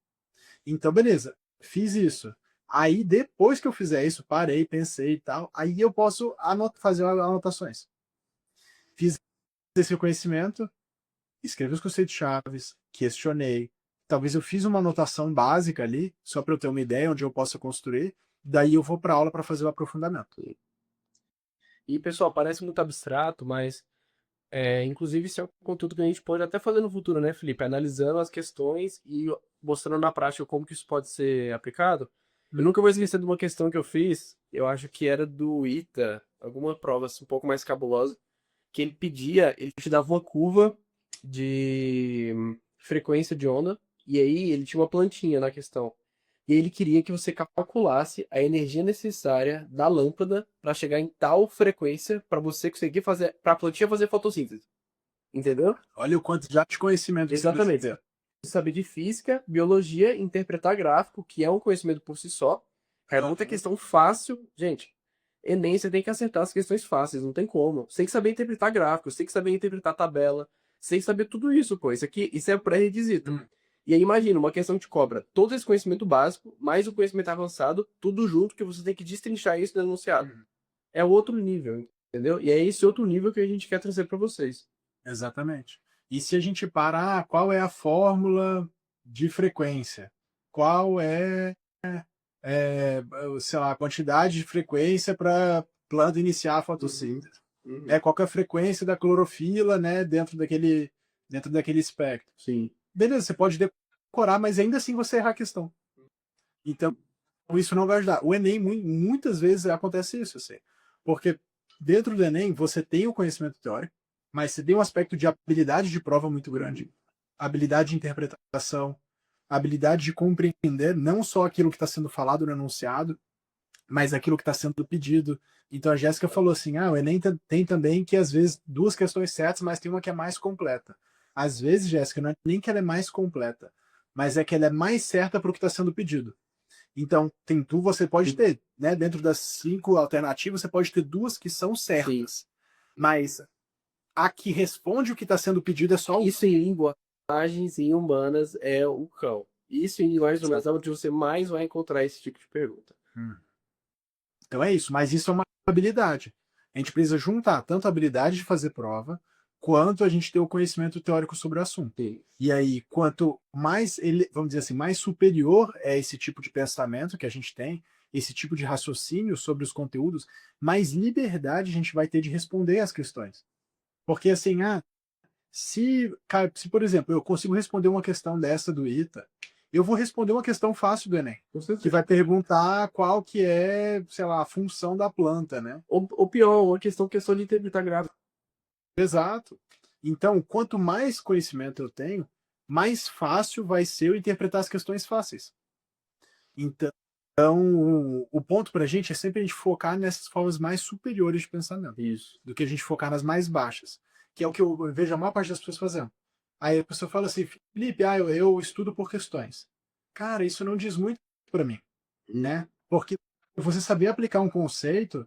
Então, beleza, fiz isso. Aí, depois que eu fizer isso, parei, pensei e tal, aí eu posso fazer anotações. Fiz esse reconhecimento, escrevi os conceitos chaves, questionei, talvez eu fiz uma anotação básica ali, só para eu ter uma ideia onde eu possa construir, daí eu vou para a aula para fazer o aprofundamento. E, pessoal, parece muito abstrato, mas inclusive isso é um conteúdo que a gente pode até fazer no futuro, né, Felipe? Analisando as questões e mostrando na prática como que isso pode ser aplicado. Eu nunca vou esquecer de uma questão que eu fiz, eu acho que era do ITA, alguma prova assim, um pouco mais cabulosa, que ele te dava uma curva de frequência de onda, e aí ele tinha uma plantinha na questão. E ele queria que você calculasse a energia necessária da lâmpada para chegar em tal frequência para você conseguir fazer, para a plantinha fazer fotossíntese. Entendeu? Olha o quanto já de conhecimento que você precisa Exatamente. ter. Saber de física, biologia, interpretar gráfico, que é um conhecimento por si só. É muita questão fácil. Gente, Enem você tem que acertar as questões fáceis, não tem como. Você tem que saber interpretar gráficos, você tem que saber interpretar tabela, você tem que saber tudo isso, pô. Isso é pré-requisito. E aí imagina, uma questão que te cobra todo esse conhecimento básico, mais o conhecimento avançado, tudo junto, que você tem que destrinchar isso no enunciado. É outro nível, entendeu? E é esse outro nível que a gente quer trazer para vocês. Exatamente. E se a gente parar, qual é a fórmula de frequência? Qual sei lá, a quantidade de frequência para planta iniciar a fotossíntese? Qual que é a frequência da clorofila, né, dentro daquele espectro? Sim. Beleza, você pode decorar, mas ainda assim você errar a questão. Então, isso não vai ajudar. O Enem, muitas vezes acontece isso, assim, porque dentro do Enem você tem o conhecimento teórico, mas você tem um aspecto de habilidade de prova muito grande, habilidade de interpretação, habilidade de compreender não só aquilo que está sendo falado no enunciado, mas aquilo que está sendo pedido. Então a Jéssica falou assim: o Enem tem também que às vezes duas questões certas, mas tem uma que é mais completa. Às vezes, Jéssica, não é nem que ela é mais completa, mas é que ela é mais certa para o que está sendo pedido. Então, você pode ter, né, dentro das 5 alternativas, você pode ter duas que são certas. Sim. Mas a que responde o que está sendo pedido é só uma. Isso em linguagens e humanas é o cão. Isso em linguagens humanas é onde você mais vai encontrar esse tipo de pergunta. Então é isso, mas isso é uma habilidade. A gente precisa juntar tanto a habilidade de fazer prova, quanto a gente ter o conhecimento teórico sobre o assunto. Sim. E aí, quanto mais ele, vamos dizer assim, mais superior é esse tipo de pensamento que a gente tem, esse tipo de raciocínio sobre os conteúdos, mais liberdade a gente vai ter de responder às questões. Porque assim, se por exemplo, eu consigo responder uma questão dessa do ITA, eu vou responder uma questão fácil do Enem, que vai perguntar qual que é, sei lá, a função da planta, né? Ou pior, uma questão de interpretar gráfico. Exato. Então, quanto mais conhecimento eu tenho, mais fácil vai ser eu interpretar as questões fáceis. Então, o ponto para a gente é sempre a gente focar nessas formas mais superiores de pensamento, Isso. do que a gente focar nas mais baixas, que é o que eu vejo a maior parte das pessoas fazendo. Aí a pessoa fala assim: Felipe, eu estudo por questões. Cara, isso não diz muito para mim, né? Porque você saber aplicar um conceito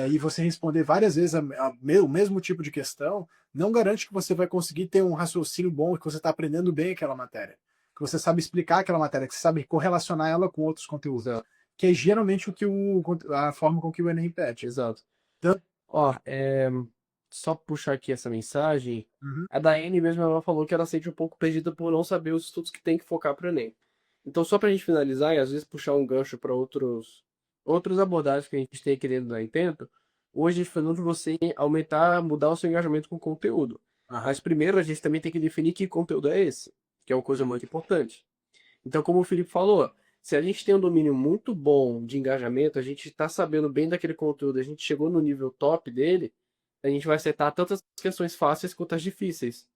e você responder várias vezes o mesmo tipo de questão, não garante que você vai conseguir ter um raciocínio bom, que você está aprendendo bem aquela matéria, que você sabe explicar aquela matéria, que você sabe correlacionar ela com outros conteúdos. Exato. Que é geralmente a forma com que o Enem pede. Exato. Então, Ó, só puxar aqui essa mensagem. uhum. A Daiane mesmo ela falou que ela sente um pouco perdida por não saber os estudos que tem que focar para o Enem. Então, só para a gente finalizar e às vezes puxar um gancho para outros abordagens que a gente tem aqui dentro da Intento, hoje a gente falando de você aumentar, mudar o seu engajamento com o conteúdo. Mas primeiro a gente também tem que definir que conteúdo é esse, que é uma coisa muito importante. Então, como o Felipe falou, se a gente tem um domínio muito bom de engajamento, a gente está sabendo bem daquele conteúdo, a gente chegou no nível top dele, a gente vai acertar tanto as questões fáceis quanto as difíceis.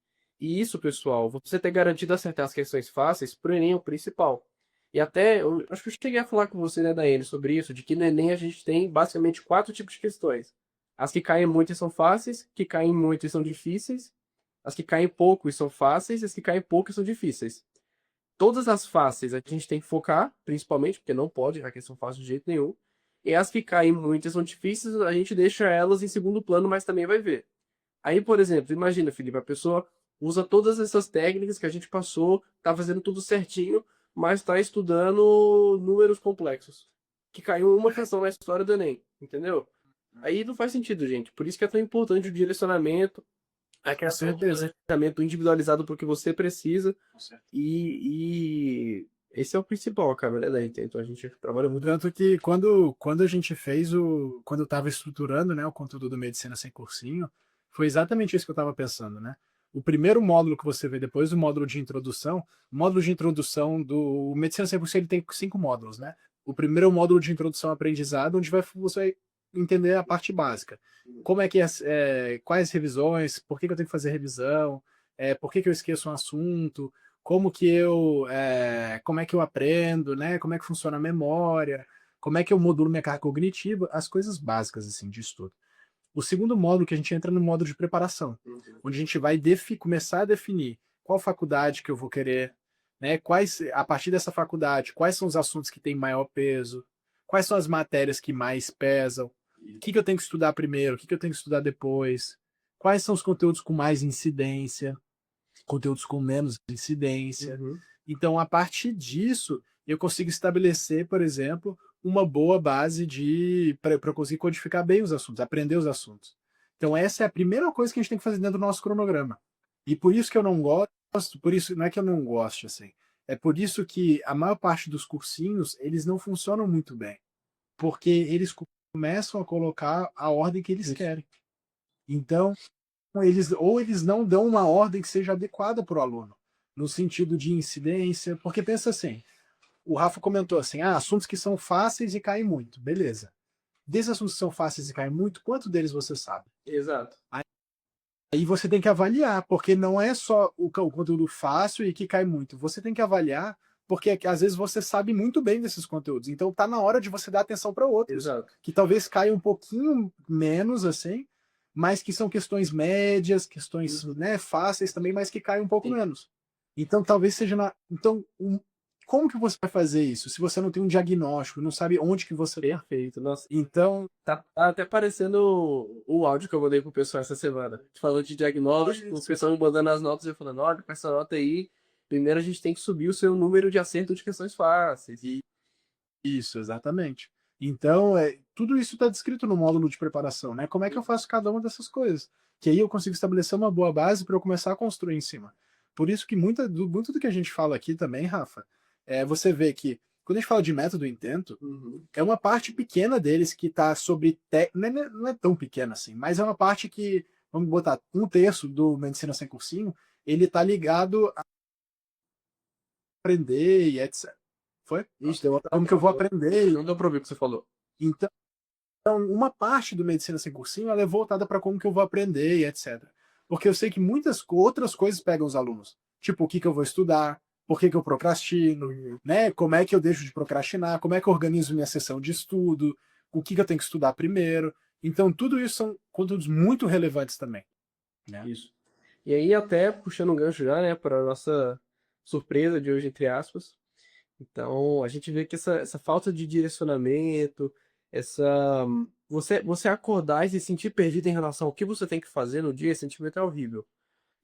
E isso, pessoal, você ter garantido acertar as questões fáceis, pro Enem é o principal. E até, eu acho que eu cheguei a falar com você, né, Daiane, sobre isso, de que no Enem a gente tem basicamente 4 tipos de questões. As que caem muito e são fáceis, que caem muito e são difíceis, as que caem pouco e são fáceis, e as que caem pouco e são difíceis. Todas as fáceis a gente tem que focar, principalmente, porque não pode a questão fácil de jeito nenhum. E as que caem muito e são difíceis, a gente deixa elas em segundo plano, mas também vai ver. Aí, por exemplo, imagina, Felipe, a pessoa usa todas essas técnicas que a gente passou, tá fazendo tudo certinho, mas está estudando números complexos. Que caiu uma questão na história do Enem, entendeu? Aí não faz sentido, gente. Por isso que é tão importante o direcionamento, A Com criação de um certeza. planejamento individualizado para o que você precisa. Com certeza. E esse é o principal, cara, né? Então a gente trabalha muito. Tanto que quando a gente fez quando eu estava estruturando, né, o conteúdo do Medicina Sem Cursinho, foi exatamente isso que eu estava pensando, né? O primeiro módulo que você vê depois do módulo de introdução, o módulo de introdução do o Medicina Sem Cursinho, ele tem 5 módulos, né? O primeiro é o módulo de introdução ao aprendizado, onde você vai entender a parte básica. Como é que quais revisões, por que que eu tenho que fazer revisão, por que que eu esqueço um assunto, como é que eu aprendo, né? Como é que funciona a memória, como é que eu modulo minha carga cognitiva, as coisas básicas assim de estudo. O segundo módulo que a gente entra no módulo de preparação, Uhum. onde a gente vai começar a definir qual faculdade que eu vou querer, né? A partir dessa faculdade, quais são os assuntos que têm maior peso, quais são as matérias que mais pesam, o que que eu tenho que estudar primeiro, o que que eu tenho que estudar depois, quais são os conteúdos com mais incidência, conteúdos com menos incidência. Uhum. Então, a partir disso, eu consigo estabelecer, por exemplo, uma boa base para eu conseguir codificar bem os assuntos, aprender os assuntos. Então, essa é a primeira coisa que a gente tem que fazer dentro do nosso cronograma. E por isso que eu não gosto, por isso não é que eu não gosto, assim, é por isso que a maior parte dos cursinhos, eles não funcionam muito bem, porque eles começam a colocar a ordem que eles Isso. querem. Então, eles não dão uma ordem que seja adequada para o aluno, no sentido de incidência, porque pensa assim, o Rafa comentou assim, assuntos que são fáceis e caem muito, beleza. Desses assuntos que são fáceis e caem muito, quanto deles você sabe? Exato. Aí você tem que avaliar, porque não é só o conteúdo fácil e que cai muito, você tem que avaliar, porque às vezes você sabe muito bem desses conteúdos, então tá na hora de você dar atenção para outros, Exato. que talvez caiam um pouquinho menos assim, mas que são questões médias, questões, Uhum. né, fáceis também, mas que caem um pouco Sim. menos. Então talvez seja como que você vai fazer isso se você não tem um diagnóstico, não sabe onde que você tá? Perfeito. Nossa, Então, tá até parecendo o áudio que eu mandei pro pessoal essa semana. Falando de diagnóstico, o pessoal me mandando as notas e eu falando, olha, com essa nota aí, primeiro a gente tem que subir o seu número de acerto de questões fáceis. isso, exatamente. Então, tudo isso está descrito no módulo de preparação, né? Como é que eu faço cada uma dessas coisas? Que aí eu consigo estabelecer uma boa base para eu começar a construir em cima. Por isso que muito do que a gente fala aqui também, Rafa, você vê que quando a gente fala de método e intento, Uhum. é uma parte pequena deles que está sobre. Não é tão pequena assim, mas é uma parte que, vamos botar, um terço do Medicina Sem Cursinho, ele está ligado a aprender e etc. Foi? Ixi, deu uma Como que eu vou travada. aprender? Não deu pra ouvir o que você falou. Então, uma parte do Medicina Sem Cursinho ela é voltada para como que eu vou aprender e etc. Porque eu sei que muitas outras coisas pegam os alunos. Tipo, o que que eu vou estudar, por que que eu procrastino, Uhum. né? Como é que eu deixo de procrastinar, como é que eu organizo minha sessão de estudo, o que que eu tenho que estudar primeiro. Então, tudo isso são conteúdos muito relevantes também, né? Isso. E aí, até puxando um gancho já, né, para nossa surpresa de hoje, entre aspas. Então, a gente vê que essa falta de direcionamento, essa. Você acordar e se sentir perdido em relação ao que você tem que fazer no dia, esse sentimento é horrível.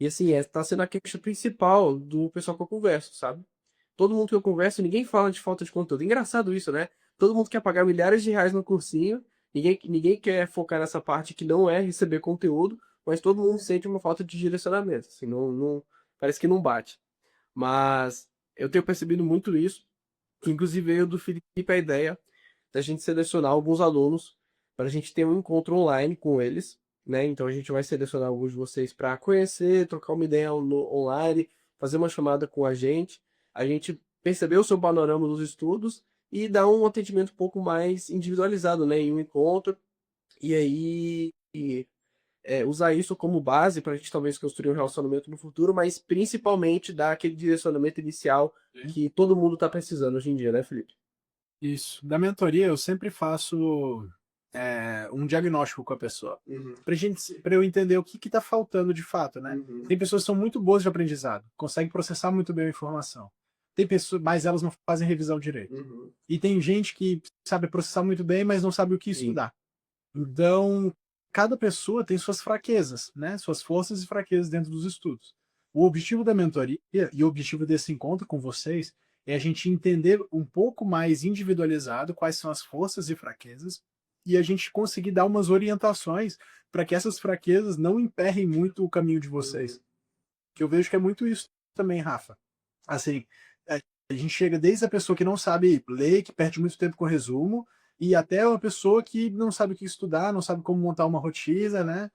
E assim, tá sendo a queixa principal do pessoal que eu converso, sabe? Todo mundo que eu converso, ninguém fala de falta de conteúdo. Engraçado isso, né? Todo mundo quer pagar milhares de reais no cursinho, ninguém quer focar nessa parte que não é receber conteúdo, mas todo mundo sente uma falta de direcionamento. Assim, parece que não bate. Mas eu tenho percebido muito isso, que inclusive veio do Felipe a ideia da gente selecionar alguns alunos para a gente ter um encontro online com eles, né? Então a gente vai selecionar alguns de vocês para conhecer, trocar uma ideia online, fazer uma chamada com a gente perceber o seu panorama dos estudos e dar um atendimento um pouco mais individualizado, né? Em um encontro, e aí usar isso como base para a gente talvez construir um relacionamento no futuro, mas principalmente dar aquele direcionamento inicial que todo mundo está precisando hoje em dia, né, Felipe? Isso. Da mentoria, eu sempre faço um diagnóstico com a pessoa. Uhum, Para eu entender o que está faltando de fato, né? uhum, Tem pessoas que são muito boas de aprendizado, conseguem processar muito bem a informação. Tem pessoas, mas elas não fazem revisão direito. uhum. E tem gente que sabe processar muito bem, mas não sabe o que Sim. estudar. Então, cada pessoa tem suas fraquezas, né? Suas forças e fraquezas dentro dos estudos. O objetivo da mentoria e o objetivo desse encontro com vocês é a gente entender um pouco mais individualizado quais são as forças e fraquezas e a gente conseguir dar umas orientações para que essas fraquezas não emperrem muito o caminho de vocês. Que eu vejo que é muito isso também, Rafa. Assim, a gente chega desde a pessoa que não sabe ler, que perde muito tempo com resumo, e até uma pessoa que não sabe o que estudar, não sabe como montar uma rotina, né?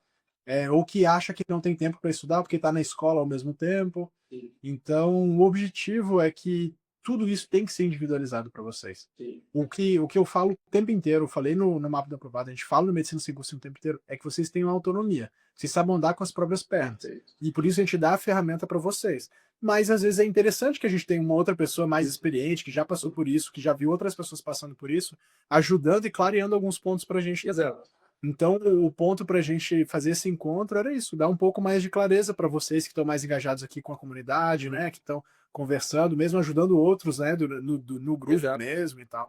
Ou que acha que não tem tempo para estudar porque está na escola ao mesmo tempo. Sim. Então, o objetivo é que tudo isso tem que ser individualizado para vocês. Sim. O que eu falo o tempo inteiro, eu falei no mapa da aprovada, a gente fala no Medicina Sem Curso o tempo inteiro, é que vocês tenham autonomia. Vocês sabem andar com as próprias pernas. Sim. E por isso a gente dá a ferramenta para vocês. Mas às vezes é interessante que a gente tenha uma outra pessoa mais experiente, que já passou por isso, que já viu outras pessoas passando por isso, ajudando e clareando alguns pontos para a gente. Exato. Então, o ponto para a gente fazer esse encontro era isso, dar um pouco mais de clareza para vocês que estão mais engajados aqui com a comunidade, né, que estão conversando, mesmo ajudando outros, né, no grupo Exato. mesmo e tal.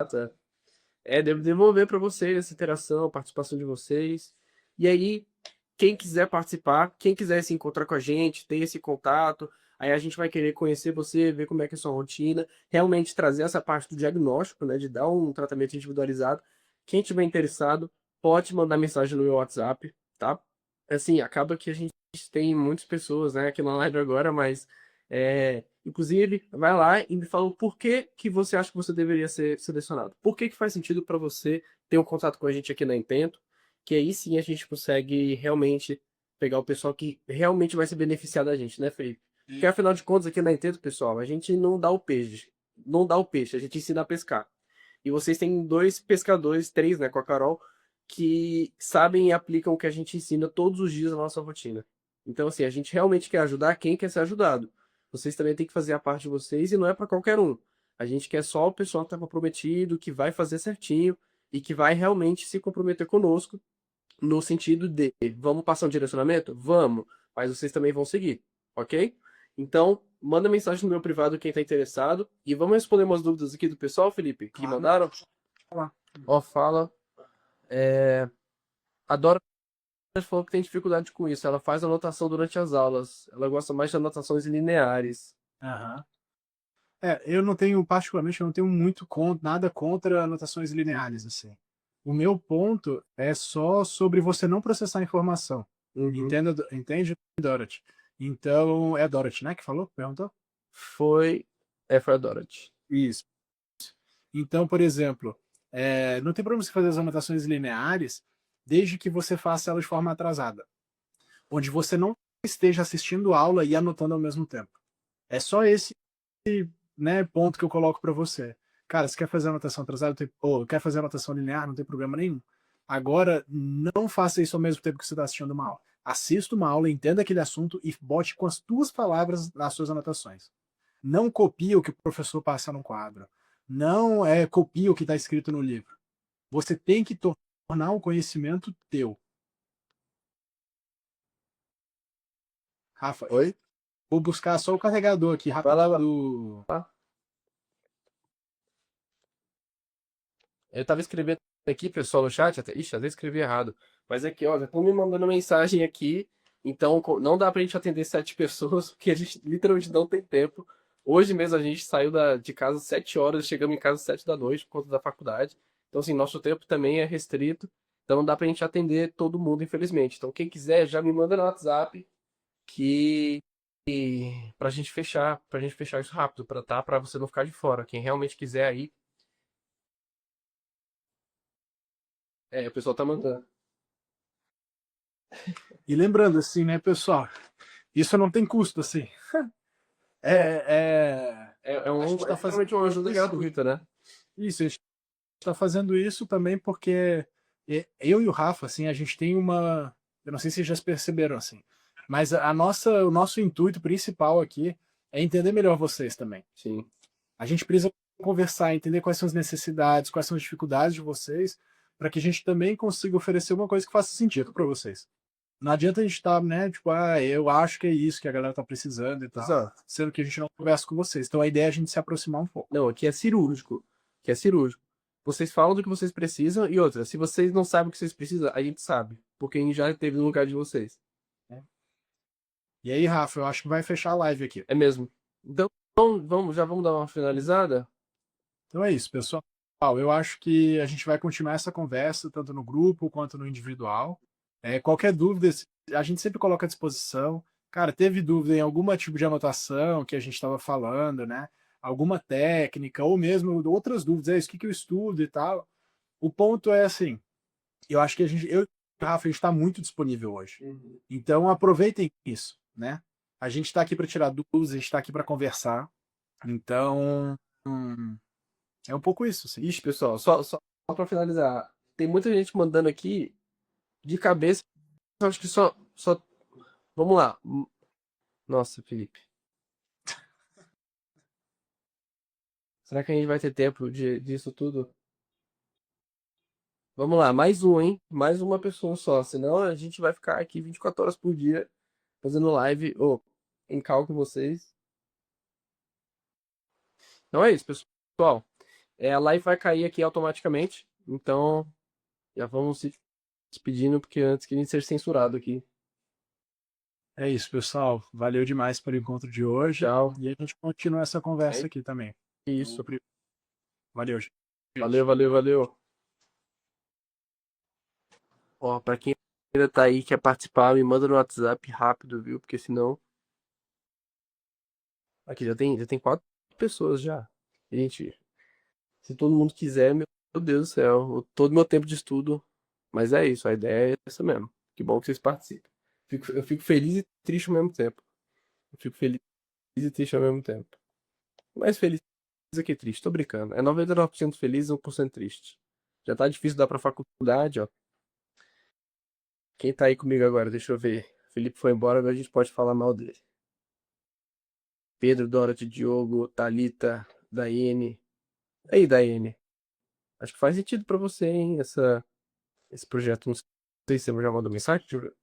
Devo devolver para vocês essa interação, a participação de vocês. E aí, quem quiser participar, quem quiser se encontrar com a gente, ter esse contato, aí a gente vai querer conhecer você, ver como é que é a sua rotina, realmente trazer essa parte do diagnóstico, né, de dar um tratamento individualizado. Quem tiver interessado, pode mandar mensagem no meu WhatsApp, tá? Assim, acaba que a gente tem muitas pessoas, né, aqui na live agora, mas inclusive, vai lá e me fala o porquê que você acha que você deveria ser selecionado. Por que que faz sentido para você ter um contato com a gente aqui na Intento, que aí sim a gente consegue realmente pegar o pessoal que realmente vai se beneficiar da gente, né, Felipe? Porque afinal de contas, aqui na Intento, pessoal, a gente não dá o peixe. Não dá o peixe, a gente ensina a pescar. E vocês têm 2 pescadores, 3, né, com a Carol, que sabem e aplicam o que a gente ensina todos os dias na nossa rotina. Então, assim, a gente realmente quer ajudar quem quer ser ajudado. Vocês também têm que fazer a parte de vocês e não é para qualquer um. A gente quer só o pessoal que está comprometido, que vai fazer certinho e que vai realmente se comprometer conosco no sentido de vamos passar um direcionamento? Vamos, mas vocês também vão seguir, ok? Então, manda mensagem no meu privado quem está interessado e vamos responder umas dúvidas aqui do pessoal, Felipe, que Claro. mandaram. Ó, fala. A Dora falou que tem dificuldade com isso. Ela faz anotação durante as aulas. Ela gosta mais de anotações lineares. Aham. Eu não tenho, particularmente, eu não tenho muito nada contra anotações lineares, assim. O meu ponto é só sobre você não processar informação. Uhum. Entende, Dorothy? Então, é a Dorothy, né, que falou? Perguntou? Foi a Dorothy. Isso. Então, por exemplo, não tem problema você fazer as anotações lineares desde que você faça elas de forma atrasada, onde você não esteja assistindo aula e anotando ao mesmo tempo. É só esse, né, ponto que eu coloco para você. Cara, se quer fazer anotação atrasada, ou quer fazer anotação linear, não tem problema nenhum. Agora, não faça isso ao mesmo tempo que você está assistindo uma aula. Assista uma aula, entenda aquele assunto e bote com as tuas palavras nas suas anotações. Não copie o que o professor passa no quadro. Não copie o que está escrito no livro. Você tem que tornar o conhecimento teu. Rafa, Oi? vou buscar só o carregador aqui, Vai lá, vai rápido. lá. Eu tava escrevendo aqui, pessoal, no chat, até escrevi errado. Mas aqui, ó, já estão me mandando mensagem aqui. Então, não dá pra gente atender 7 pessoas, porque a gente literalmente não tem tempo. Hoje mesmo a gente saiu de casa às 7 horas, chegamos em casa às 7 da noite por conta da faculdade. Então, assim, nosso tempo também é restrito. Então, não dá pra gente atender todo mundo, infelizmente. Então, quem quiser, já me manda no WhatsApp que pra gente fechar isso rápido, pra você não ficar de fora. Quem realmente quiser aí, o pessoal tá mandando. E lembrando, assim, né, pessoal, isso não tem custo, assim. a gente tá fazendo Realmente uma ajuda gratuita, né? isso, a gente está fazendo isso também porque eu e o Rafa, assim, a gente tem uma, eu não sei se vocês já perceberam, assim, mas o nosso intuito principal aqui é entender melhor vocês também. Sim. A gente precisa conversar, entender quais são as necessidades, quais são as dificuldades de vocês, para que a gente também consiga oferecer uma coisa que faça sentido para vocês. Não adianta a gente estar, né, tipo, eu acho que é isso que a galera tá precisando e tal, Exato. sendo que a gente não conversa com vocês. Então a ideia é a gente se aproximar um pouco. Não, aqui é cirúrgico. Aqui é cirúrgico. Vocês falam do que vocês precisam e outra, se vocês não sabem o que vocês precisam, a gente sabe. Porque a gente já esteve no lugar de vocês. E aí, Rafa, eu acho que vai fechar a live aqui. É mesmo. Então, já vamos dar uma finalizada? Então é isso, pessoal. Eu acho que a gente vai continuar essa conversa, tanto no grupo quanto no individual. Qualquer dúvida, a gente sempre coloca à disposição. Cara, teve dúvida em algum tipo de anotação que a gente estava falando, né? Alguma técnica, ou mesmo outras dúvidas, isso, o que eu estudo e tal. O ponto é assim, eu acho que eu e o Rafa, a gente está muito disponível hoje. Uhum. Então aproveitem isso, né? A gente está aqui para tirar dúvidas, a gente está aqui para conversar. Então, é um pouco isso, assim. Ixi, pessoal, só pra finalizar, tem muita gente mandando aqui de cabeça, eu acho que só. Vamos lá. Nossa, Felipe. Será que a gente vai ter tempo disso tudo? Vamos lá, mais um, hein? Mais uma pessoa só. Senão a gente vai ficar aqui 24 horas por dia fazendo live ou em call com vocês. Então é isso, pessoal. A live vai cair aqui automaticamente. Então já vamos se despedindo, porque antes que a gente seja censurado aqui. É isso, pessoal. Valeu demais pelo encontro de hoje. Tchau. E a gente continua essa conversa É aqui também. isso. Valeu, Valeu, gente. valeu, valeu. Ó, pra quem ainda tá aí, quer participar, me manda no WhatsApp rápido, viu? Porque senão. Aqui já tem 4 pessoas já. Gente, se todo mundo quiser, meu Deus do céu, todo meu tempo de estudo. Mas é isso, a ideia é essa mesmo. Que bom que vocês participam. Eu fico feliz e triste ao mesmo tempo. Eu fico feliz e triste ao mesmo tempo. Mais feliz que triste, tô brincando. É 99% feliz e 1% triste. Já tá difícil dar pra faculdade, ó. Quem tá aí comigo agora? Deixa eu ver. Felipe foi embora, agora a gente pode falar mal dele. Pedro, Dorothy, Diogo, Thalita, Daiane. Aí, Daiane. Acho que faz sentido pra você, hein, esse projeto. Não sei se você já mandou mensagem, deixa eu ver.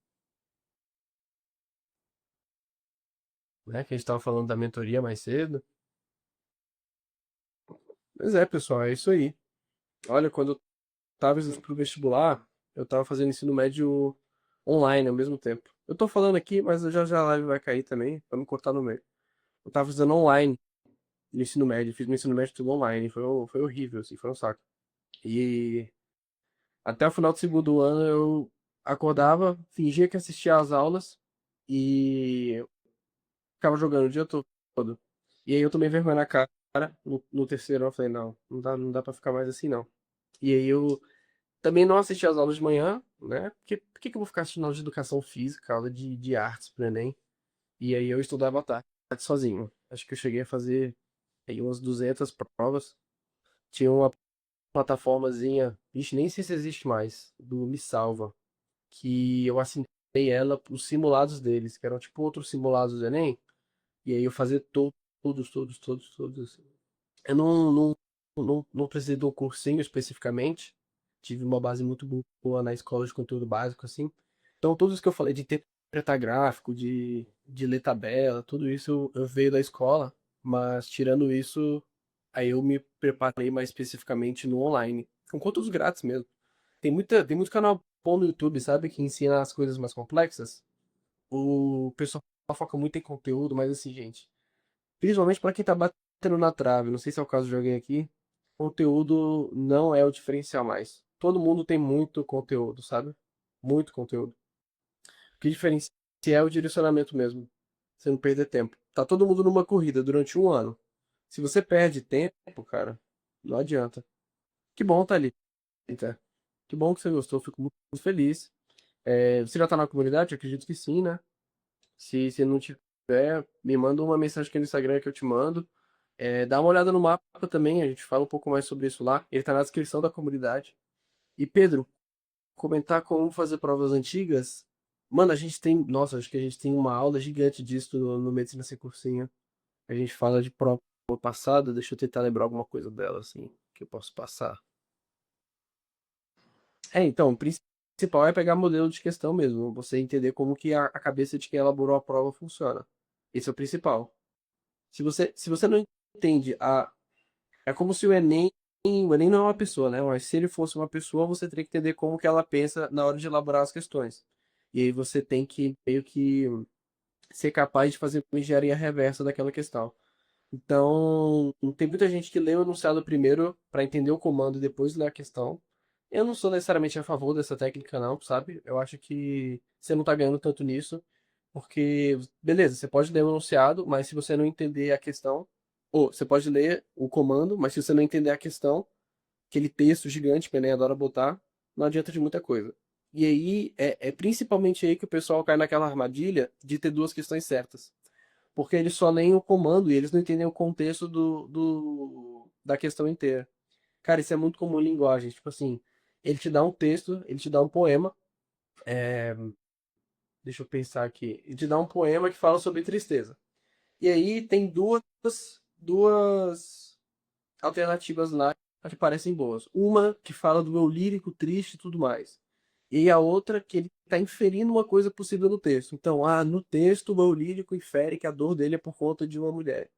Né, que a gente tava falando da mentoria mais cedo. Mas é, pessoal, é isso aí. Olha, quando eu tava pro vestibular, eu tava fazendo ensino médio online ao mesmo tempo. Eu tô falando aqui, mas já já a live vai cair também, pra não cortar no meio. Eu tava fazendo online no ensino médio, fiz meu ensino médio tudo online, foi horrível, assim, foi um saco. E até o final do segundo ano eu acordava, fingia que assistia às aulas e ficava jogando o dia todo. E aí eu tomei vergonha na cara. No terceiro eu falei, não dá pra ficar mais assim, não. E aí eu também não assisti as aulas de manhã, né? Porque por que que eu vou ficar assistindo aula de educação física, aula de artes pro Enem? E aí eu estudava à tarde sozinho. Acho que eu cheguei a fazer aí umas 200 provas. Tinha uma plataformazinha, vixe, nem sei se existe mais, do Me Salva, que eu assinei ela os simulados deles, que eram tipo outros simulados do Enem. E aí eu fazia todos, assim. Eu não precisei de um cursinho especificamente. Tive uma base muito boa na escola de conteúdo básico, assim. Então, todos os que eu falei de interpretar gráfico, de ler tabela, tudo isso eu veio da escola. Mas, tirando isso, aí eu me preparei mais especificamente no online. Com conteúdos grátis mesmo. Tem muito canal bom no YouTube, sabe? Que ensina as coisas mais complexas. O pessoal foca muito em conteúdo, mas assim, gente. Principalmente para quem tá batendo na trave, não sei se é o caso de alguém aqui, conteúdo não é o diferencial mais. Todo mundo tem muito conteúdo, sabe? Muito conteúdo. O que diferencia é o direcionamento mesmo. Você não perder tempo. Tá todo mundo numa corrida durante um ano. Se você perde tempo, cara, não adianta. Que bom tá ali. Tá? Que bom que você gostou, fico muito feliz. Você já tá na comunidade? Eu acredito que sim, né? Se não tiver, me manda uma mensagem aqui no Instagram que eu te mando. Dá uma olhada no mapa também, a gente fala um pouco mais sobre isso lá. Ele tá na descrição da comunidade. E Pedro, comentar como fazer provas antigas. Mano, a gente tem. Nossa, acho que a gente tem uma aula gigante disso no Medicina Sem Cursinho. A gente fala de prova passada. Deixa eu tentar lembrar alguma coisa dela, assim, que eu posso passar. Então, o principal é pegar modelo de questão mesmo. Você entender como que a cabeça de quem elaborou a prova funciona. Esse é o principal. Se você não entende é como se o Enem não é uma pessoa, né? Mas se ele fosse uma pessoa, você teria que entender como que ela pensa na hora de elaborar as questões. E aí você tem que meio que ser capaz de fazer uma engenharia reversa daquela questão. Então, tem muita gente que lê o enunciado primeiro para entender o comando e depois lê a questão. Eu não sou necessariamente a favor dessa técnica, não, sabe? Eu acho que você não tá ganhando tanto nisso, porque, beleza, você pode ler o enunciado, mas se você não entender a questão, ou você pode ler o comando, mas se você não entender a questão, aquele texto gigante que a Enem adora botar, não adianta de muita coisa. E aí, é principalmente aí que o pessoal cai naquela armadilha de ter duas questões certas. Porque eles só leem o comando e eles não entendem o contexto da questão inteira. Cara, isso é muito comum em linguagem. Tipo assim, ele te dá um texto, ele te dá um poema. Deixa eu pensar aqui. Ele te dá um poema que fala sobre tristeza. E aí tem duas alternativas lá que parecem boas. Uma que fala do eu lírico, triste e tudo mais. E a outra que ele está inferindo uma coisa possível no texto. Então, no texto o eu lírico infere que a dor dele é por conta de uma mulher.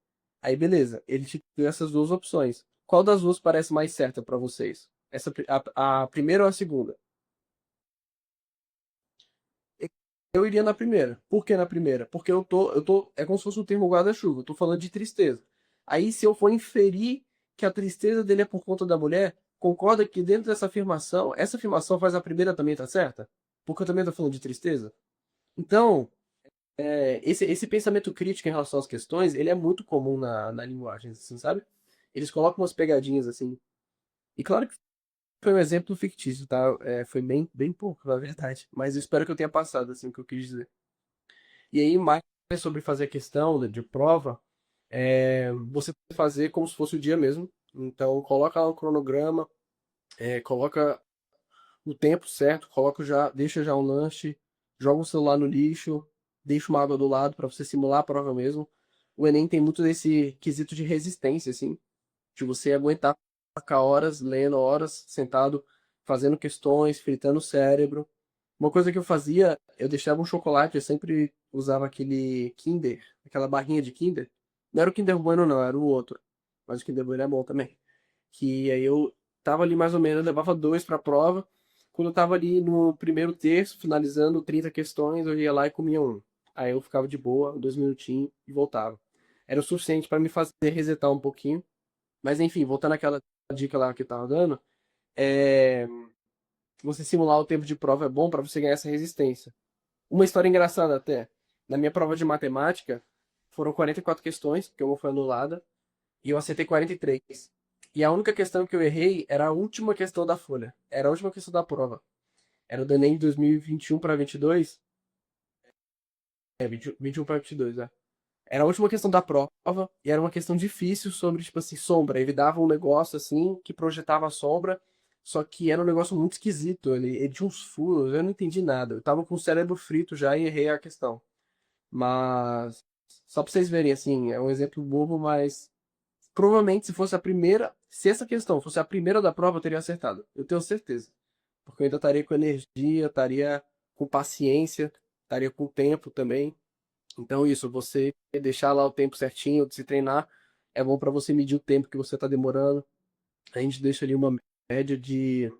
Aí, beleza. Ele te deu essas duas opções. Qual das duas parece mais certa para vocês? A primeira ou a segunda? Eu iria na primeira. Por que na primeira? Porque é como se fosse um termo guarda-chuva. Eu tô falando de tristeza. Aí, se eu for inferir que a tristeza dele é por conta da mulher, concorda que dentro dessa afirmação, essa afirmação faz a primeira também tá certa? Porque eu também tô falando de tristeza? Então, esse pensamento crítico em relação às questões, ele é muito comum na linguagem, assim, sabe? Eles colocam umas pegadinhas assim. E claro que foi um exemplo fictício, tá? Foi bem pouco, na verdade. Mas eu espero que eu tenha passado, assim, o que eu quis dizer. E aí, mais sobre fazer a questão de prova, você fazer como se fosse o dia mesmo. Então, coloca lá um cronograma, coloca o tempo certo, deixa já um lanche, joga o celular no lixo, deixa uma água do lado para você simular a prova mesmo. O Enem tem muito desse quesito de resistência, assim, de você aguentar ficar horas, lendo horas, sentado, fazendo questões, fritando o cérebro. Uma coisa que eu fazia, eu deixava um chocolate, eu sempre usava aquele Kinder, aquela barrinha de Kinder. Não era o Kinder Bueno, não, era o outro. Mas o Kinder Bueno é bom também. Que aí eu tava ali mais ou menos, levava dois pra prova. Quando eu tava ali no primeiro terço, finalizando 30 questões, eu ia lá e comia um. Aí eu ficava de boa, 2 minutinhos e voltava. Era o suficiente para me fazer resetar um pouquinho. Mas enfim, voltando àquela dica lá que eu tava dando, é você simular o tempo de prova é bom para você ganhar essa resistência. Uma história engraçada até. Na minha prova de matemática, foram 44 questões, porque uma foi anulada, e eu acertei 43. E a única questão que eu errei era a última questão da folha. Era a última questão da prova. Era o do Enem de 2021 para 22. 21 para 22, é. Era a última questão da prova, e era uma questão difícil sobre, tipo assim, sombra. Ele dava um negócio assim que projetava a sombra, só que era um negócio muito esquisito. Ele tinha uns furos, eu não entendi nada. Eu tava com o cérebro frito já e errei a questão. Mas, só pra vocês verem, assim, é um exemplo bobo, mas provavelmente se fosse a primeira, se essa questão fosse a primeira da prova, eu teria acertado. Eu tenho certeza. Porque eu ainda estaria com energia, estaria com paciência, estaria com tempo também. Então, isso, você deixar lá o tempo certinho de se treinar, é bom para você medir o tempo que você está demorando. A gente deixa ali uma média de.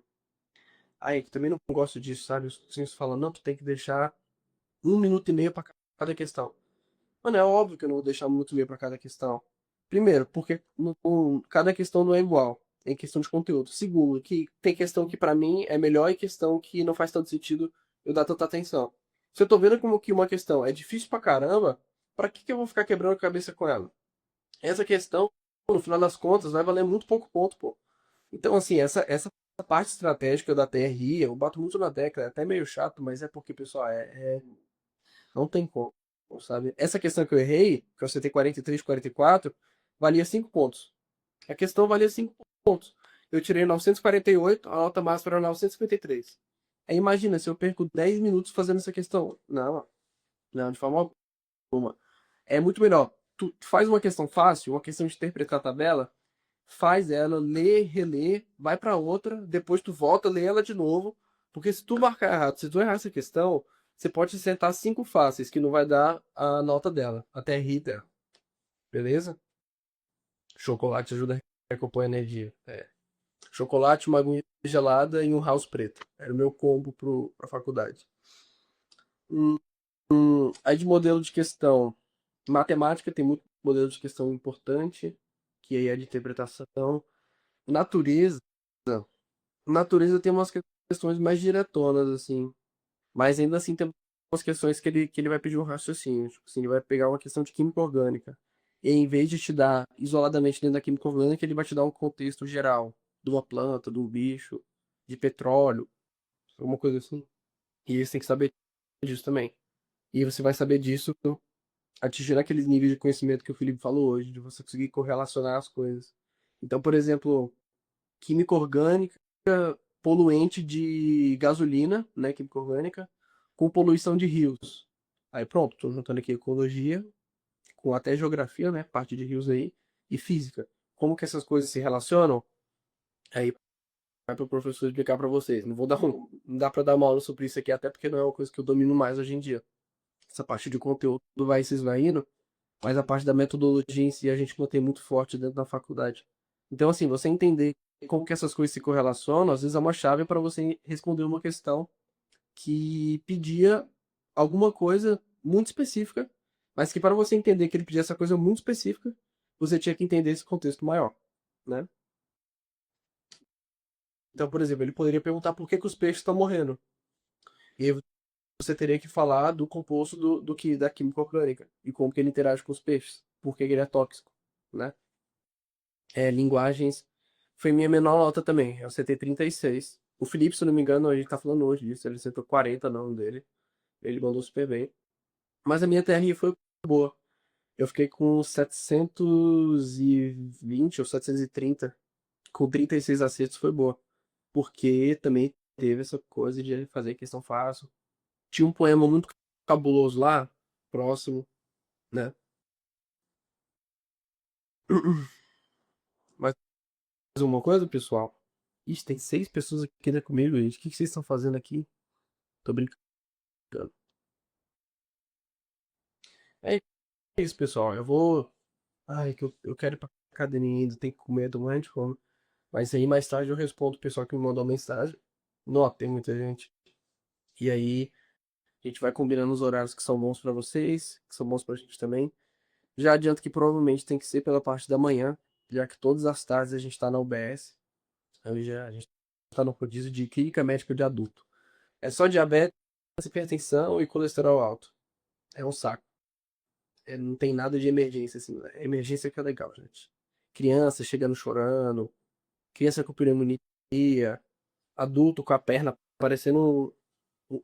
Ai, que também não gosto disso, sabe? Os cientistas falam, não, tu tem que deixar 1 minuto e meio para cada questão. Mano, é óbvio que eu não vou deixar 1 minuto e meio para cada questão. Primeiro, porque cada questão não é igual. Em questão de conteúdo. Segundo, que tem questão que para mim é melhor e questão que não faz tanto sentido eu dar tanta atenção. Se eu tô vendo como que uma questão é difícil pra caramba, pra que eu vou ficar quebrando a cabeça com ela? Essa questão, no final das contas, vai valer muito pouco ponto, pô. Então, assim, essa parte estratégica da TRI, eu bato muito na tecla, é até meio chato, mas é porque, pessoal, não tem como, sabe? Essa questão que eu errei, que eu acertei 43, 44, valia 5 pontos. A questão valia 5 pontos. Eu tirei 948, a nota máxima era 953. Aí imagina, se eu perco 10 minutos fazendo essa questão. Não, não, de forma alguma. É muito melhor. Tu faz uma questão fácil, uma questão de interpretar a tabela, faz ela, lê, relê, vai para outra, depois tu volta, lê ela de novo, porque se tu marcar errado, se tu errar essa questão, você pode acertar 5 fáceis, que não vai dar a nota dela, até rir dela. Beleza? Chocolate ajuda a recompor a energia. Chocolate, uma aguinha gelada e um house preto. Era o meu combo pra faculdade. Aí de modelo de questão, matemática tem muito modelo de questão importante, que aí é de interpretação. Natureza. Natureza tem umas questões mais diretonas, assim. Mas ainda assim tem umas questões que ele vai pedir um raciocínio. Tipo assim, ele vai pegar uma questão de química orgânica. E em vez de te dar isoladamente dentro da química orgânica, ele vai te dar um contexto geral de uma planta, de um bicho, de petróleo, alguma coisa assim. E você tem que saber disso também. E você vai saber disso atingir aqueles níveis de conhecimento que o Felipe falou hoje, de você conseguir correlacionar as coisas. Então, por exemplo, química orgânica, poluente de gasolina, né, química orgânica, com poluição de rios. Aí pronto, tô juntando aqui ecologia, com até geografia, né, parte de rios aí, e física. Como que essas coisas se relacionam? Aí vai para o professor explicar para vocês. Não dá para dar uma aula sobre isso aqui, até porque não é uma coisa que eu domino mais hoje em dia. Essa parte de conteúdo vai se esvaindo, mas a parte da metodologia em si a gente mantém muito forte dentro da faculdade. Então, assim, você entender como que essas coisas se correlacionam, às vezes é uma chave para você responder uma questão que pedia alguma coisa muito específica, mas que para você entender que ele pedia essa coisa muito específica, você tinha que entender esse contexto maior, né? Então, por exemplo, ele poderia perguntar por que que os peixes estão morrendo. E aí você teria que falar do composto da química orgânica e como que ele interage com os peixes, por que que ele é tóxico, né? Linguagens foi minha menor nota também, é o CT 36. O Felipe, se eu não me engano, a gente tá falando hoje disso, ele acertou 40 não dele. Ele mandou super bem. Mas a minha TRI foi boa. Eu fiquei com 720 ou 730. Com 36 acertos foi boa. Porque também teve essa coisa de fazer questão fácil. Tinha um poema muito cabuloso lá, próximo, né? Mais uma coisa, pessoal? Ixi, tem 6 pessoas aqui né, comigo, gente. O que vocês estão fazendo aqui? Tô brincando. É isso, pessoal. Eu vou. Ai, que eu quero ir pra academia ainda, tem que comer, tô morrendo de fome. Mas aí mais tarde eu respondo o pessoal que me mandou mensagem. Não, tem muita gente. E aí a gente vai combinando os horários que são bons pra vocês, que são bons pra gente também. Já adianto que provavelmente tem que ser pela parte da manhã, já que todas as tardes a gente tá na UBS. A gente tá no rodízio de clínica médica de adulto. É só diabetes, hipertensão e colesterol alto. É um saco. Não tem nada de emergência, assim. Emergência que é legal, gente. Criança chegando chorando, criança com pneumonia, adulto com a perna parecendo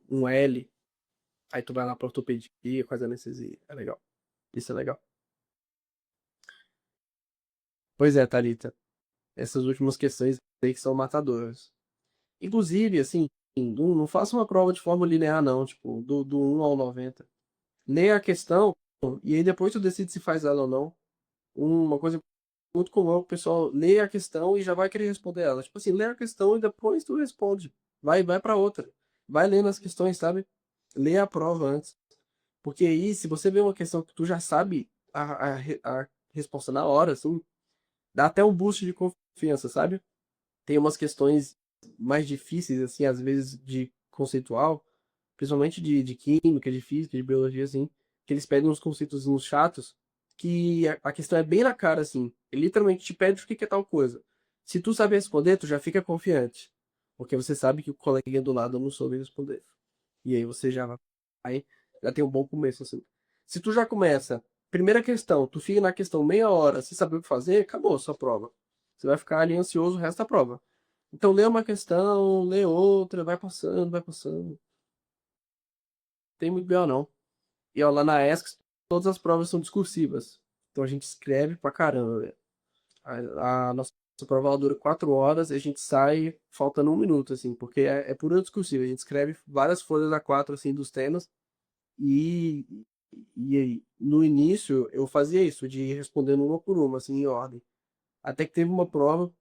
um L. Aí tu vai lá pra ortopedia, faz anestesia. É legal. Isso é legal. Pois é, Thalita. Essas últimas questões aí que são matadoras. Inclusive, assim, não faça uma prova de forma linear, não. Tipo, do 1 ao 90. Leia a questão e aí depois tu decide se faz ela ou não. Uma coisa muito comum é o pessoal lê a questão e já vai querer responder ela. Tipo assim, lê a questão e depois tu responde. Vai para outra. Vai lendo as questões, sabe? Lê a prova antes. Porque aí, se você vê uma questão que tu já sabe a resposta na hora, assim, dá até um boost de confiança, sabe? Tem umas questões mais difíceis, assim, às vezes de conceitual, principalmente de química, de física, de biologia, assim, que eles pedem uns conceitos chatos, que a questão é bem na cara, assim. Ele literalmente te pede o que que é tal coisa. Se tu sabe responder, tu já fica confiante. Porque você sabe que o coleguinha do lado não soube responder. E aí você já tem um bom começo, assim. Se tu já começa, primeira questão, tu fica na questão meia hora sem saber o que fazer, acabou a sua prova. Você vai ficar ali ansioso o resto da prova. Então lê uma questão, lê outra, vai passando, vai passando. Não tem muito B.O. não. E ó, lá na ESC, todas as provas são discursivas. Então a gente escreve pra caramba, velho. A nossa prova ela dura 4 horas e a gente sai faltando 1 minuto, assim, porque é pura discursiva. A gente escreve várias folhas A4, assim, dos temas. E, e aí, no início, eu fazia isso, de ir respondendo uma por uma, assim, em ordem. Até que teve uma prova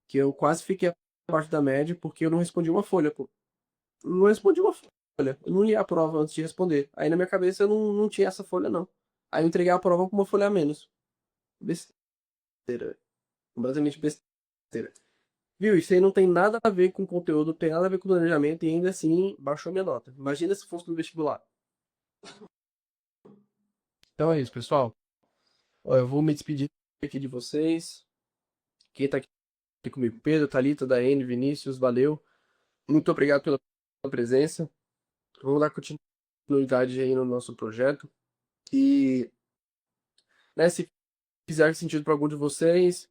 que eu quase fiquei abaixo da média porque eu não respondi uma folha, pô. Não respondi uma folha. Eu não li a prova antes de responder. Aí na minha cabeça eu não tinha essa folha, não. Aí eu entreguei a prova com uma folha a menos. Besteira. Completamente besteira. Viu? Isso aí não tem nada a ver com conteúdo, não tem nada a ver com planejamento e ainda assim baixou minha nota. Imagina se fosse no vestibular. Então é isso, pessoal. Ó, eu vou me despedir aqui de vocês. Quem tá aqui comigo? Pedro, Thalita, Daiane, Vinícius, valeu. Muito obrigado pela presença. Vamos dar continuidade aí no nosso projeto. E, né, se fizer sentido para algum de vocês,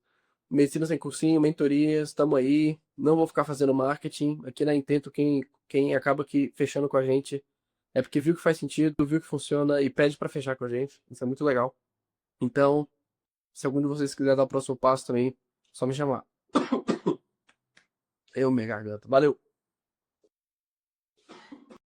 Medicina Sem Cursinho, mentorias, tamo aí. Não vou ficar fazendo marketing. Aqui na Intento, quem acaba aqui fechando com a gente é porque viu que faz sentido, viu que funciona e pede para fechar com a gente. Isso é muito legal. Então, se algum de vocês quiser dar o próximo passo também, só me chamar. Eu, minha garganta. Valeu!